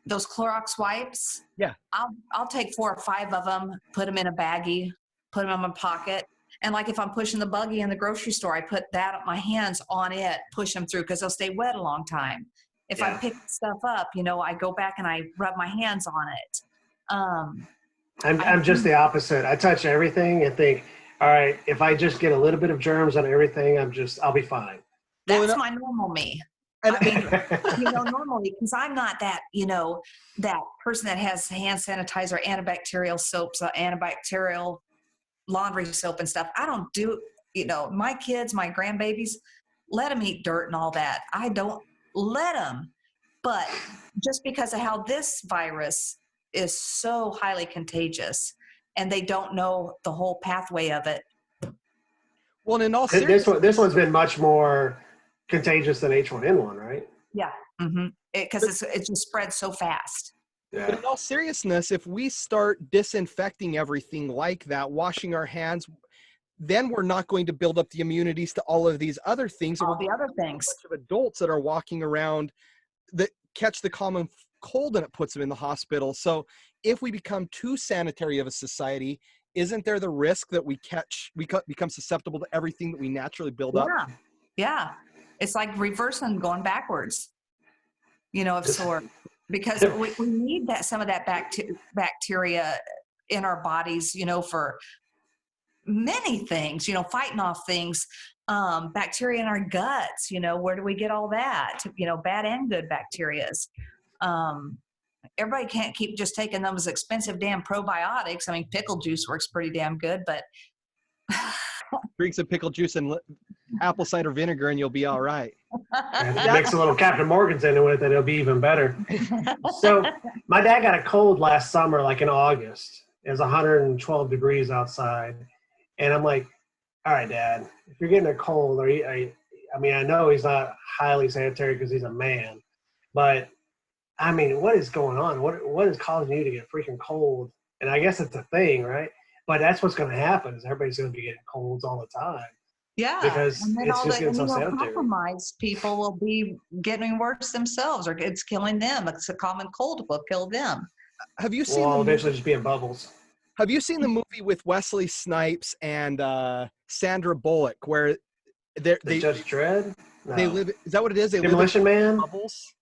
those Clorox wipes. Yeah. I'll take 4 or 5 of them, put them in a baggie, put them in my pocket. And like if I'm pushing the buggy in the grocery store, I put my hands on it, push them through, because they'll stay wet a long time. If I pick stuff up, I go back and I rub my hands on it. I'm just the opposite. I touch everything and think, all right, if I just get a little bit of germs on everything, I'll be fine. That's my normal me. Normally, because I'm not that, that person that has hand sanitizer, antibacterial soaps, antibacterial laundry soap and stuff. I don't do, my kids, my grandbabies, let them eat dirt and all that. I don't let them. But just because of how this virus is so highly contagious and they don't know the whole pathway of it. Well, in all seriousness, this one's been much more contagious than H1N1, right? Yeah, because it just spreads so fast. Yeah. But in all seriousness, if we start disinfecting everything like that, washing our hands, then we're not going to build up the immunities to all of these other things. All the other things. A bunch of adults that are walking around that catch the common cold and it puts them in the hospital. So if we become too sanitary of a society, isn't there the risk that we become susceptible to everything that we naturally build up? Yeah. It's like reversing, going backwards, of sort, because we need some of that bacteria in our bodies, for many things, fighting off things, bacteria in our guts, where do we get all that, bad and good bacterias. Everybody can't keep just taking those expensive damn probiotics. I mean, pickle juice works pretty damn good, but drink some pickle juice and apple cider vinegar and you'll be all right. Mix a little Captain Morgan's in it with it, it'll be even better. So my dad got a cold last summer, like in August. It was 112 degrees outside. And I'm like, all right, Dad, if you're getting a cold, I know he's not highly sanitary because he's a man, but I mean, what is going on? What is causing you to get freaking cold? And I guess it's a thing, right? But that's what's going to happen is everybody's going to be getting colds all the time. Yeah. because And then it's all just the getting so sanitary. immunocompromised people will be getting worse themselves, or it's killing them. It's a common cold will kill them. Have you We'll seen all the eventually movie, just be in bubbles. have you seen the movie with Wesley Snipes and Sandra Bullock where The they Judge Dredd? they No. live, is that what it is? They Demolition live in Man? bubbles.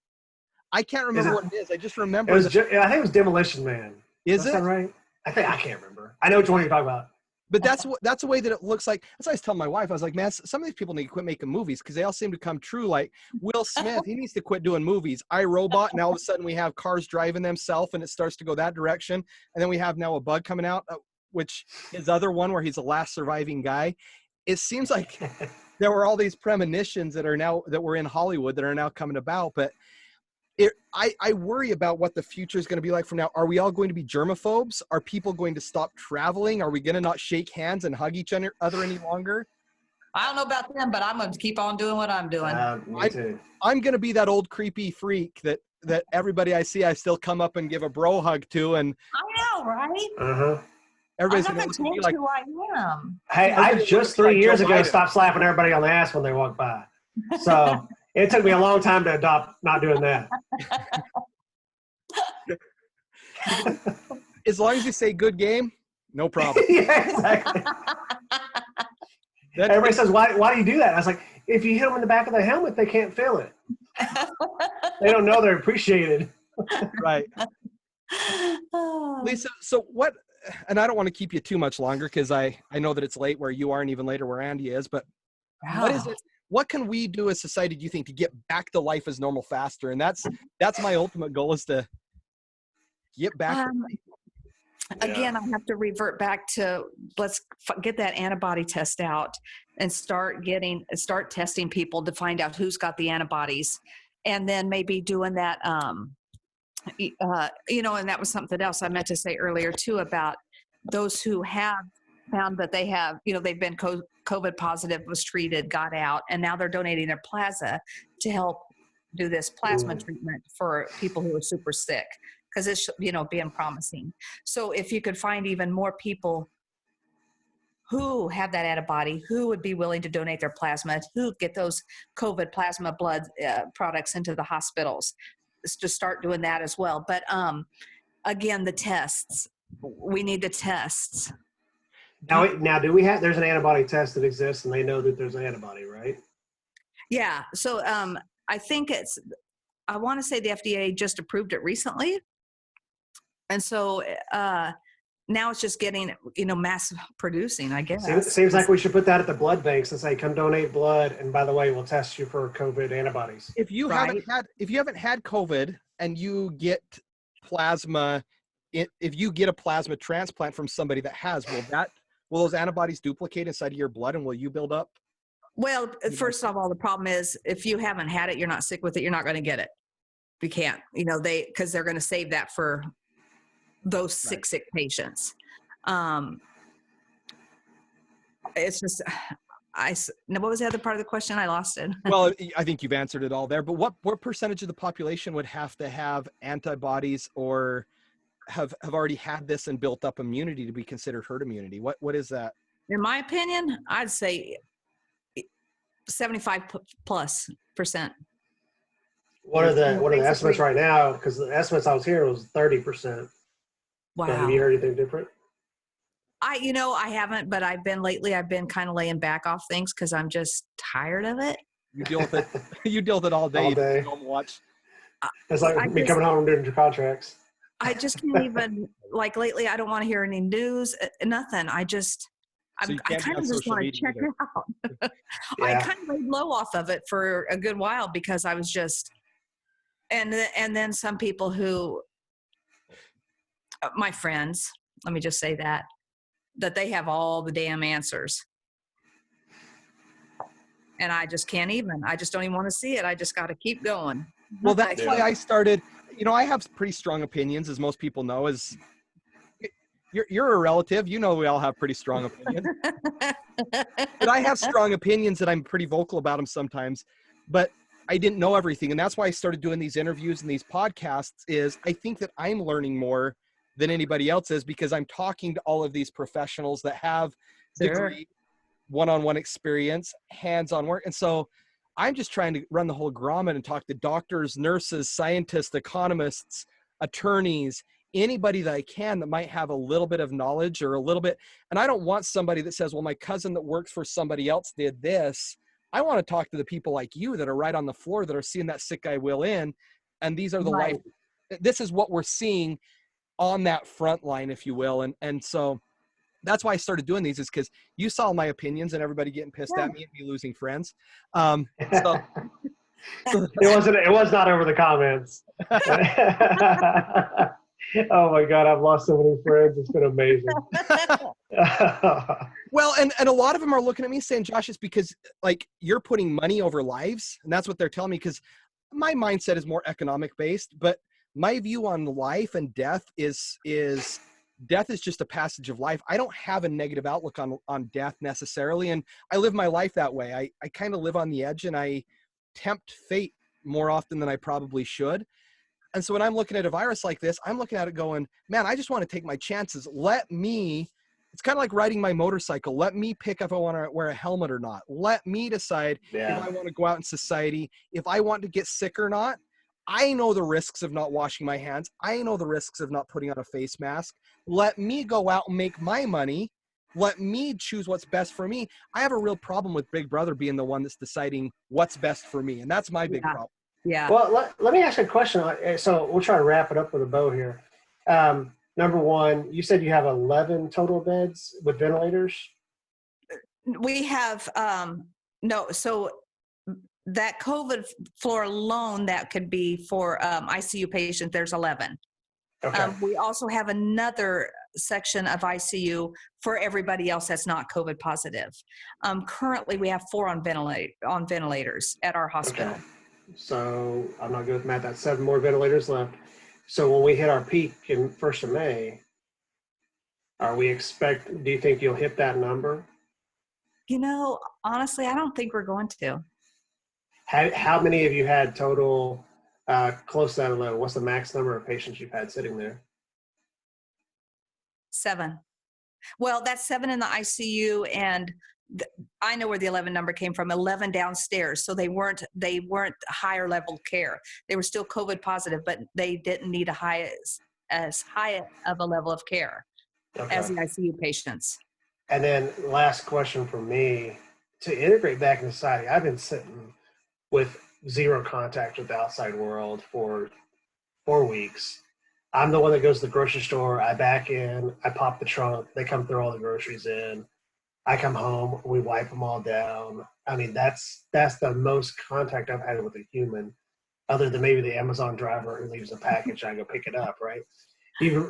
I can't Is remember it? what it is. I just It remember was. that. I think it was Demolition Man. Is Does that it? sound right? I can't remember. I know which one you're talking about. But that's the way that it looks like. That's what I was telling my wife. I was like, man, some of these people need to quit making movies because they all seem to come true. Like Will Smith, he needs to quit doing movies. I, Robot. Now all of a sudden we have cars driving themselves and it starts to go that direction. And then we have now a Bug coming out, which his other one where he's the last surviving guy. It seems like there were all these premonitions that were in Hollywood that are now coming about. But I worry about what the future is going to be like from now. Are we all going to be germaphobes? Are people going to stop traveling? Are we going to not shake hands and hug each other any longer? I don't know about them, but I'm going to keep on doing what I'm doing. Me too. I'm going to be that old creepy freak that everybody I see, I still come up and give a bro hug to. And I know, right? Uh-huh. everybody's I'm going not to going be to like, change who I am. Hey, I just 3 years ago stopped slapping everybody on the ass when they walked by. So it took me a long time to adopt not doing that. as long as you say good game, no problem. Yeah, exactly. Everybody says, why do you do that? I was like, if you hit them in the back of the helmet, they can't feel it. They don't know they're appreciated. Right. Lisa, so what, and I don't want to keep you too much longer because I know that it's late where you are and even later where Andy is, but what is it? What can we do as society, do you think, to get back to life as normal faster? And that's my ultimate goal, is to get back. Again, I have to revert back to let's get that antibody test out and start testing people to find out who's got the antibodies, and then maybe doing that. And that was something else I meant to say earlier too about those who have found that they have, they've been COVID positive, was treated, got out, and now they're donating their plasma to help do this plasma treatment for people who are super sick, because it's, being promising. So if you could find even more people who have that antibody, who would be willing to donate their plasma, who get those COVID plasma blood products into the hospitals, to start doing that as well. But again, the tests, we need the tests. Now, do we have? There's an antibody test that exists, and they know that there's an antibody, right? Yeah. So I think I want to say the FDA just approved it recently, and so now it's just getting mass producing, I guess. Seems like we should put that at the blood banks and say, come donate blood, and by the way, we'll test you for COVID antibodies. If you haven't had COVID and you get plasma, if you get a plasma transplant from somebody that has, will those antibodies duplicate inside of your blood, and will you build up? Well, first of all, the problem is if you haven't had it, you're not sick with it, you're not going to get it. You can't, because they're going to save that for those sick patients. It's just, what was the other part of the question? I lost it. Well, I think you've answered it all there, but what percentage of the population would have to have antibodies or have already had this and built up immunity to be considered herd immunity? What is that? In my opinion, I'd say 75+%. What are the estimates right now? Because the estimates I was hearing was 30%. Wow. So have you heard anything different? I haven't, but I've been kind of laying back off things because I'm just tired of it. You deal with it. You deal with it all day. All day. You don't watch. It's like me coming home and doing your contracts. I just can't even, lately, I don't want to hear any news, nothing. I kind of just want to check it out. Yeah. I kind of laid low off of it for a good while because I was just, and then some people who, my friends, let me just say that they have all the damn answers. And I just don't even want to see it. I just got to keep going. Well, that's why I started, I have pretty strong opinions, as most people know, you're a relative, we all have pretty strong opinions. But I have strong opinions that I'm pretty vocal about them sometimes, but I didn't know everything. And that's why I started doing these interviews and these podcasts. Is I think that I'm learning more than anybody else is because I'm talking to all of these professionals that have one-on-one experience, hands-on work. And so I'm just trying to run the whole grommet and talk to doctors, nurses, scientists, economists, attorneys, anybody that I can that might have a little bit of knowledge or a little bit. And I don't want somebody that says, well, my cousin that works for somebody else did this. I want to talk to the people like you that are right on the floor, that are seeing that sick guy will in. And these are the Right. this is what we're seeing on that front line, if you will. And so that's why I started doing these, is because you saw my opinions and everybody getting pissed at me and me losing friends. So It was not over the comments. Oh my God, I've lost so many friends. It's been amazing. Well, and a lot of them are looking at me saying, Josh, it's because like you're putting money over lives. And that's what they're telling me, because my mindset is more economic based, but my view on life and death is death is just a passage of life. I don't have a negative outlook on death necessarily. And I live my life that way. I kind of live on the edge, and I tempt fate more often than I probably should. And so when I'm looking at a virus like this, I'm looking at it going, man, I just want to take my chances. It's kind of like riding my motorcycle. Let me pick if I want to wear a helmet or not. Let me decide if I want to go out in society, if I want to get sick or not. I know the risks of not washing my hands. I know the risks of not putting on a face mask. Let me go out and make my money. Let me choose what's best for me. I have a real problem with Big Brother being the one that's deciding what's best for me. And that's my big problem. Yeah. Well, let me ask you a question. So we'll try to wrap it up with a bow here. Number one, you said you have 11 total beds with ventilators? We have, no, so that COVID floor alone, that could be for ICU patients, there's 11. Okay. We also have another section of ICU for everybody else that's not COVID positive. Currently, we have 4 on ventilators at our hospital. Okay. So I'm not good with math. That's 7 more ventilators left. So when we hit our peak in 1st of May, do you think you'll hit that number? You know, honestly, I don't think we're going to. How many have you had total close to that 11? What's the max number of patients you've had sitting there? 7. Well, that's 7 in the ICU, and I know where the 11 number came from. 11 downstairs, so they weren't higher level care. They were still COVID positive, but they didn't need as high of a level of care as the ICU patients. And then last question for me, to integrate back into society, I've been sitting with zero contact with the outside world for 4 weeks. I'm the one that goes to the grocery store. I back in, I pop the trunk. They come throw all the groceries in. I come home, we wipe them all down. I mean, that's the most contact I've had with a human, other than maybe the Amazon driver who leaves a package and I go pick it up, right?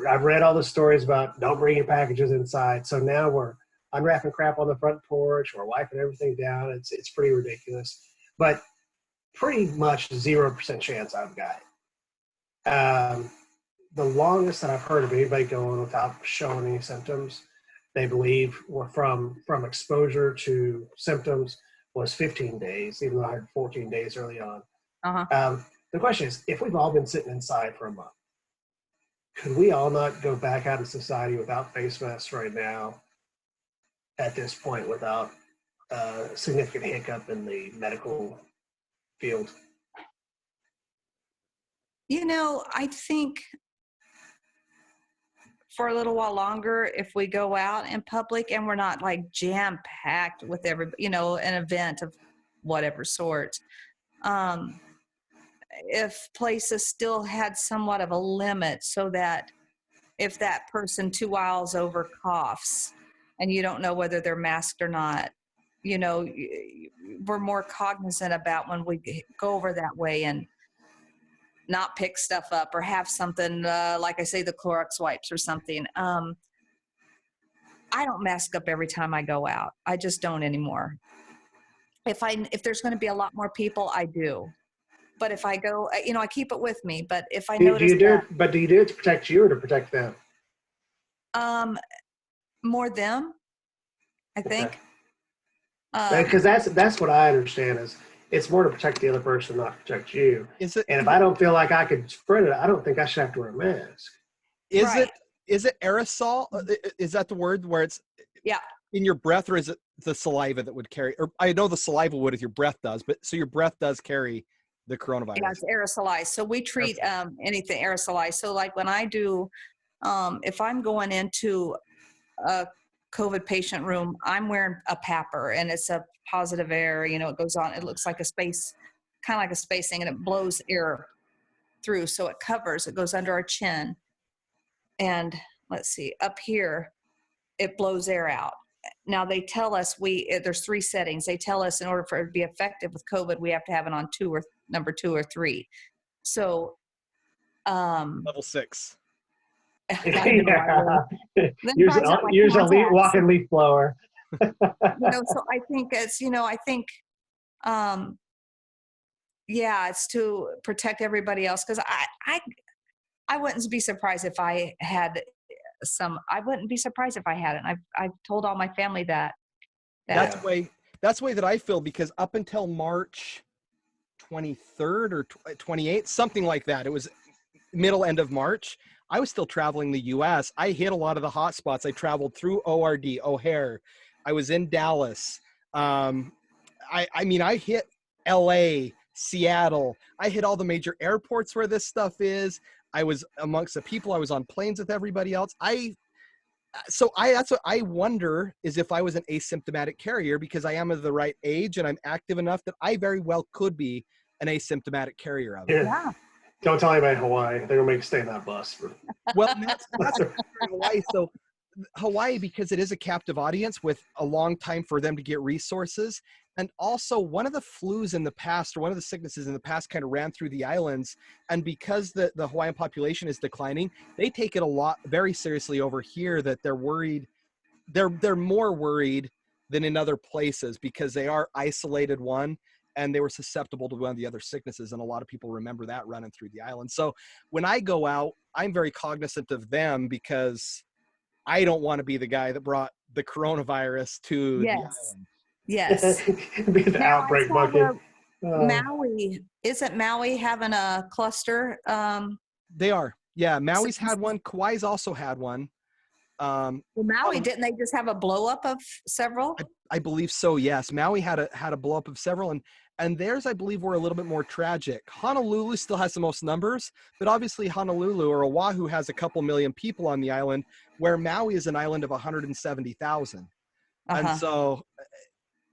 I've read all the stories about don't bring your packages inside. So now we're unwrapping crap on the front porch. We're wiping everything down. It's pretty ridiculous. But pretty much 0% chance I've got it. The longest that I've heard of anybody going without showing any symptoms, they believe were from exposure to symptoms was 15 days, even though I had 14 days early on. Uh-huh. The question is, if we've all been sitting inside for a month, could we all not go back out in society without face masks right now at this point without significant hiccup in the medical field? You know, I think for a little while longer, if we go out in public and we're not like jam packed with an event of whatever sort, if places still had somewhat of a limit, so that if that person 2 aisles over coughs and you don't know whether they're masked or not, we're more cognizant about when we go over that way and not pick stuff up or have something, like I say, the Clorox wipes or something. I don't mask up every time I go out. I just don't anymore. If there's going to be a lot more people, I do. But if I go, I keep it with me. But if I notice do you do it to protect you or to protect them? More them, I think. Because that's what I understand is it's more to protect the other person, not protect you. And if I don't feel like I could spread it, I don't think I should have to wear a mask. Is it aerosol? Is that the word where it's? Yeah. in your breath, or is it the saliva that would carry? Or I know the saliva would if your breath does, but so your breath does carry the coronavirus. Yeah, it's aerosolized. So we treat anything aerosolized. So like when I do, if I'm going into a COVID patient room, I'm wearing a PAPR, and it's a positive air, it goes on, it looks like a space, kind of like a space thing, and it blows air through. So it goes under our chin. And let's see, up here, it blows air out. Now they tell us there's 3 settings. They tell us in order for it to be effective with COVID, we have to have it on number 2 or 3. So, level 6. Use a walk-in leaf blower. So I think it's, it's to protect everybody else. Cause I wouldn't be surprised if I had I wouldn't be surprised if I had it. I've told all my family that. That's the way that I feel, because up until March 23rd or 28th, something like that, it was end of March, I was still traveling the US. I hit a lot of the hot spots. I traveled through O'Hare. I was in Dallas. I hit LA, Seattle. I hit all the major airports where this stuff is. I was amongst the people. I was on planes with everybody else. That's what I wonder, is if I was an asymptomatic carrier, because I am of the right age and I'm active enough that I very well could be an asymptomatic carrier of it. Yeah. Don't tell anybody in Hawaii. They're gonna make you stay in that bus. Well, that's Hawaii. So Hawaii, because it is a captive audience with a long time for them to get resources. And also one of the flus in the past, or one of the sicknesses in the past, kind of ran through the islands. And because the Hawaiian population is declining, they take it very seriously over here, that they're worried. They're more worried than in other places, because they are isolated one, and they were susceptible to one of the other sicknesses. And a lot of people remember that running through the island. So when I go out, I'm very cognizant of them, because I don't want to be the guy that brought the coronavirus to the island. Yes. Be the outbreak bucket. Maui, isn't Maui having a cluster? They are. Yeah. Maui's had one. Kauai's also had one. Well, Maui, didn't they just have a blow up of several? I believe so. Yes. Maui had a blow up of several, and theirs, I believe, were a little bit more tragic. Honolulu still has the most numbers, but obviously Honolulu or Oahu has a couple million people on the island, where Maui is an island of 170,000. And so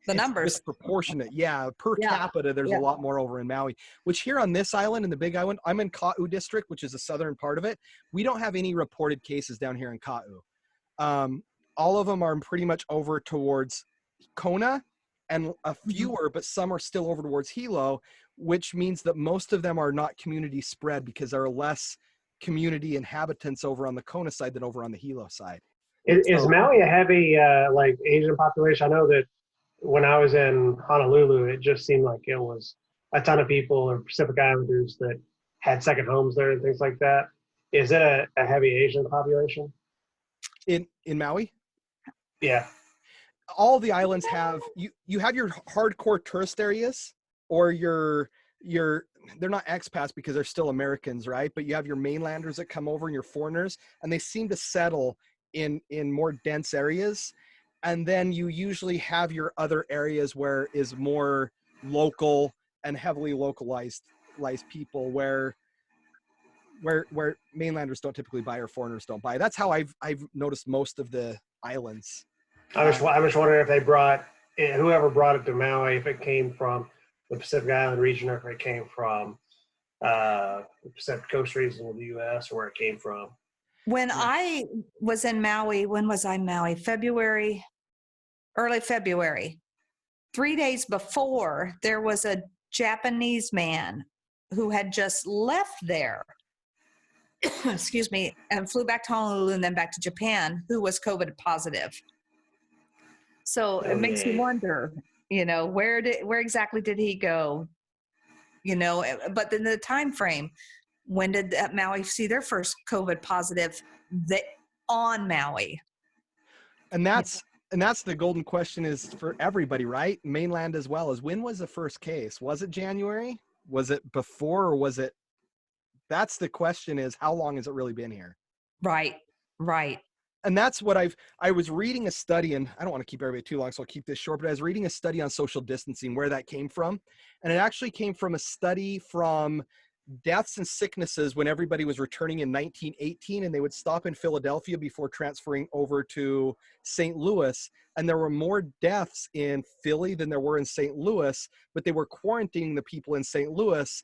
the numbers disproportionate. Yeah. Per capita, there's a lot more over in Maui, which here on this island, in the Big Island, I'm in Ka'u district, which is the southern part of it. We don't have any reported cases down here in Ka'u. All of them are pretty much over towards Kona, and a fewer, but some are still over towards Hilo, which means that most of them are not community spread, because there are less community inhabitants over on the Kona side than over on the Hilo side. Is Maui a heavy Asian population? I know that when I was in Honolulu, it just seemed like it was a ton of people, or Pacific Islanders, that had second homes there and things like that. Is it a heavy Asian population? In Maui? Yeah. All the islands have, you have your hardcore tourist areas, or they're not expats because they're still Americans, right? But you have your mainlanders that come over, and your foreigners, and they seem to settle in more dense areas. And then you usually have your other areas where is more local and heavily localized people, where mainlanders don't typically buy, or foreigners don't buy. That's how I've noticed most of the islands. I was wondering if they whoever brought it to Maui, if it came from the Pacific Island region, or if it came from the Pacific Coast region of the U.S., or where it came from. When I was in Maui, when was I in Maui? Early February. 3 days before, there was a Japanese man who had just left there, excuse me, and flew back to Honolulu and then back to Japan, who was COVID positive. So it makes you wonder, where exactly did he go? But then the time frame, when did Maui see their first COVID positive on Maui? And that's the golden question, is for everybody, right? Mainland as well, as when was the first case? Was it January? Was it before, or was it? That's the question, is how long has it really been here? Right. and that's what I was reading a study, and I don't want to keep everybody too long, so I'll keep this short, but I was reading a study on social distancing, where that came from. And it actually came from a study from deaths and sicknesses when everybody was returning in 1918, and they would stop in Philadelphia before transferring over to St. Louis. And there were more deaths in Philly than there were in St. Louis, but they were quarantining the people in St. Louis,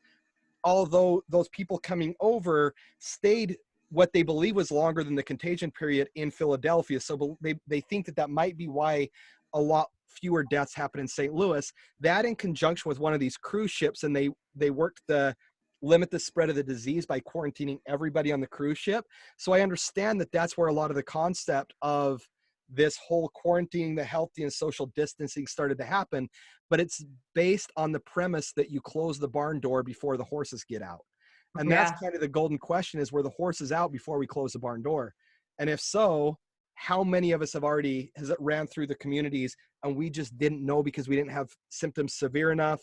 although those people coming over stayed what they believe was longer than the contagion period in Philadelphia. So they think that might be why a lot fewer deaths happen in St. Louis. That in conjunction with one of these cruise ships, and they worked to limit the spread of the disease by quarantining everybody on the cruise ship. So I understand that that's where a lot of the concept of this whole quarantining, the healthy and social distancing started to happen, but it's based on the premise that you close the barn door before the horses get out. And that's kind of the golden question, is, were the horses out before we close the barn door? And if so, how many of us has it ran through the communities and we just didn't know because we didn't have symptoms severe enough,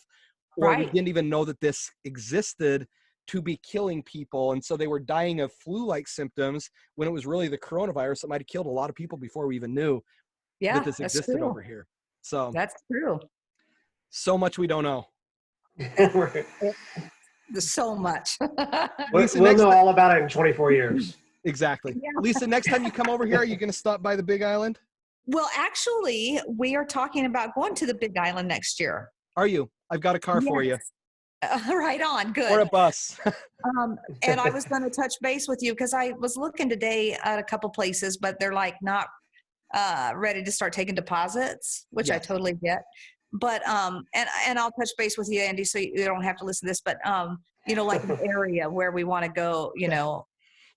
or we didn't even know that this existed to be killing people. And so they were dying of flu-like symptoms when it was really the coronavirus that might have killed a lot of people before we even knew that this existed over here. So that's true. So much we don't know. So much. Lisa, we'll know all about it in 24 years. Exactly. Yeah. Lisa, next time you come over here, are you going to stop by the Big Island? Well, actually, we are talking about going to the Big Island next year. Are you? I've got a car for you. Right on. Good. Or a bus. And I was going to touch base with you because I was looking today at a couple places, but they're like not ready to start taking deposits, which I totally get. But, and I'll touch base with you, Andy, so you don't have to listen to this, but, you know, like the area where we want to go, you know,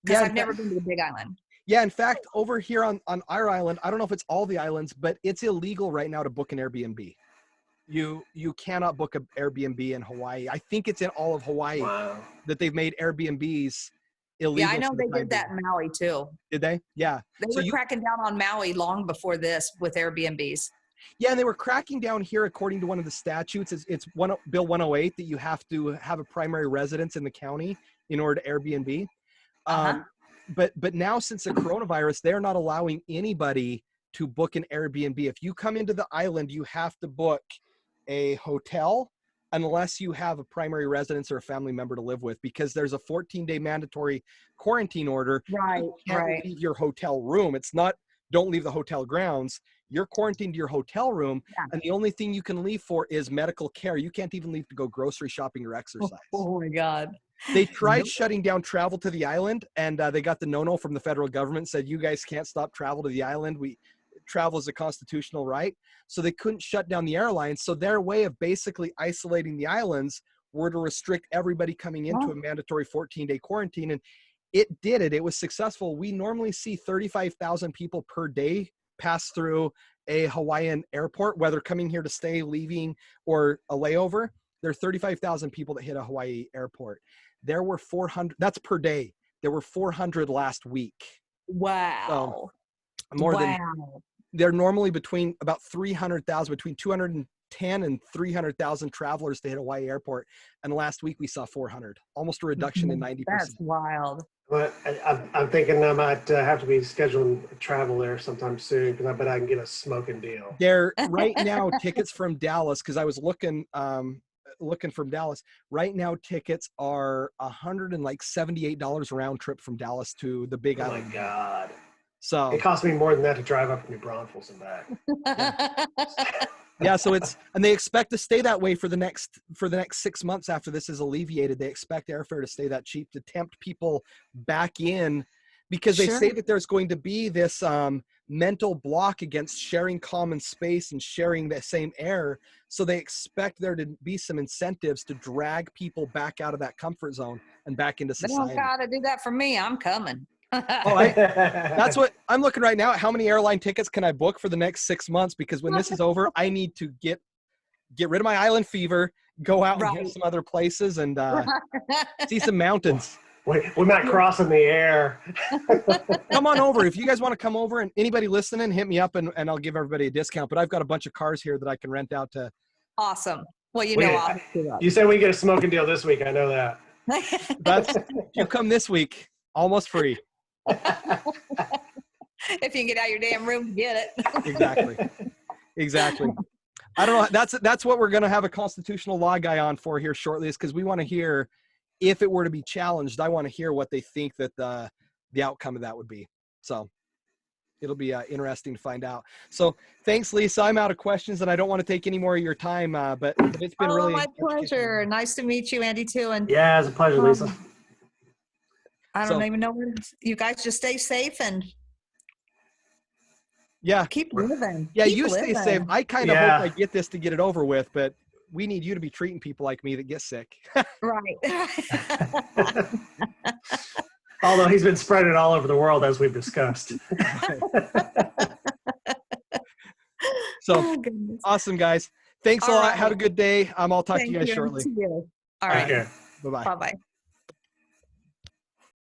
because I've never been to the Big Island. Yeah. In fact, over here on our island, I don't know if it's all the islands, but it's illegal right now to book an Airbnb. You cannot book an Airbnb in Hawaii. I think it's in all of Hawaii that they've made Airbnbs illegal. Yeah, I know they did that in Maui too. Did they? Yeah. They were cracking down on Maui long before this with Airbnbs. Yeah, and they were cracking down here according to one of the statutes. It's Bill 108 that you have to have a primary residence in the county in order to Airbnb. But now, since the coronavirus, they're not allowing anybody to book an Airbnb. If you come into the island, you have to book a hotel unless you have a primary residence or a family member to live with, because there's a 14-day mandatory quarantine order. Right, you can't leave your hotel room. It's not, don't leave the hotel grounds. You're quarantined to your hotel room, and the only thing you can leave for is medical care. You can't even leave to go grocery shopping or exercise. Oh my God. They tried shutting down travel to the island, and they got the no-no from the federal government, said, you guys can't stop travel to the island. Travel is a constitutional right. So they couldn't shut down the airlines. So their way of basically isolating the islands were to restrict everybody coming into a mandatory 14-day quarantine. And it did it. It was successful. We normally see 35,000 people per day pass through a Hawaiian airport, whether coming here to stay, leaving, or a layover. There are 35,000 people that hit a Hawaii airport. There were 400, that's per day. There were 400 last week. Wow. So more than, they're normally between about 300,000, between 210 and 300,000 travelers to hit Hawaii airport. And last week we saw 400, almost a reduction in 90%. That's wild. But I'm thinking I might have to be scheduling travel there sometime soon, because I bet I can get a smoking deal. There right now, tickets from Dallas, because I was looking from Dallas. Right now, tickets are $178 round trip from Dallas to the Big Island. Oh my God! So it cost me more than that to drive up to New Braunfels and back. Yeah, so and they expect to stay that way for the next 6 months after this is alleviated. They expect airfare to stay that cheap to tempt people back in, because they say that there's going to be this mental block against sharing common space and sharing the same air. So they expect there to be some incentives to drag people back out of that comfort zone and back into society. They don't gotta do that for me. I'm coming. That's what I'm looking right now at. How many airline tickets can I book for the next 6 months? Because when this is over, I need to get rid of my island fever, go out and hit some other places and see some mountains. We might cross in the air. Come on over. If you guys want to come over, and anybody listening, hit me up and I'll give everybody a discount. But I've got a bunch of cars here that I can rent out to. Awesome. Well, you said we get a smoking deal this week. I know that. You come this week, almost free. If you can get out of your damn room, get Exactly. Exactly. I don't know. That's what we're going to have a constitutional law guy on for here shortly, is because we want to hear, if it were to be challenged, I want to hear what they think that the outcome of that would be. So it'll be interesting to find out. So thanks, Lisa. I'm out of questions and I don't want to take any more of your time, but it's been really my pleasure. Nice to meet you, Andy, too. And Yeah, it's a pleasure, Lisa. I don't even know where you guys just stay safe and keep living. Yeah, keep you living. stay safe. I kind of hope I get this to get it over with, but we need you to be treating people like me that get sick. Right. Although he's been spreading it all over the world, as we've discussed. So awesome, guys. Thanks a lot. Have a good day. I'll talk to you guys shortly. All right. Okay. Bye-bye. Bye-bye.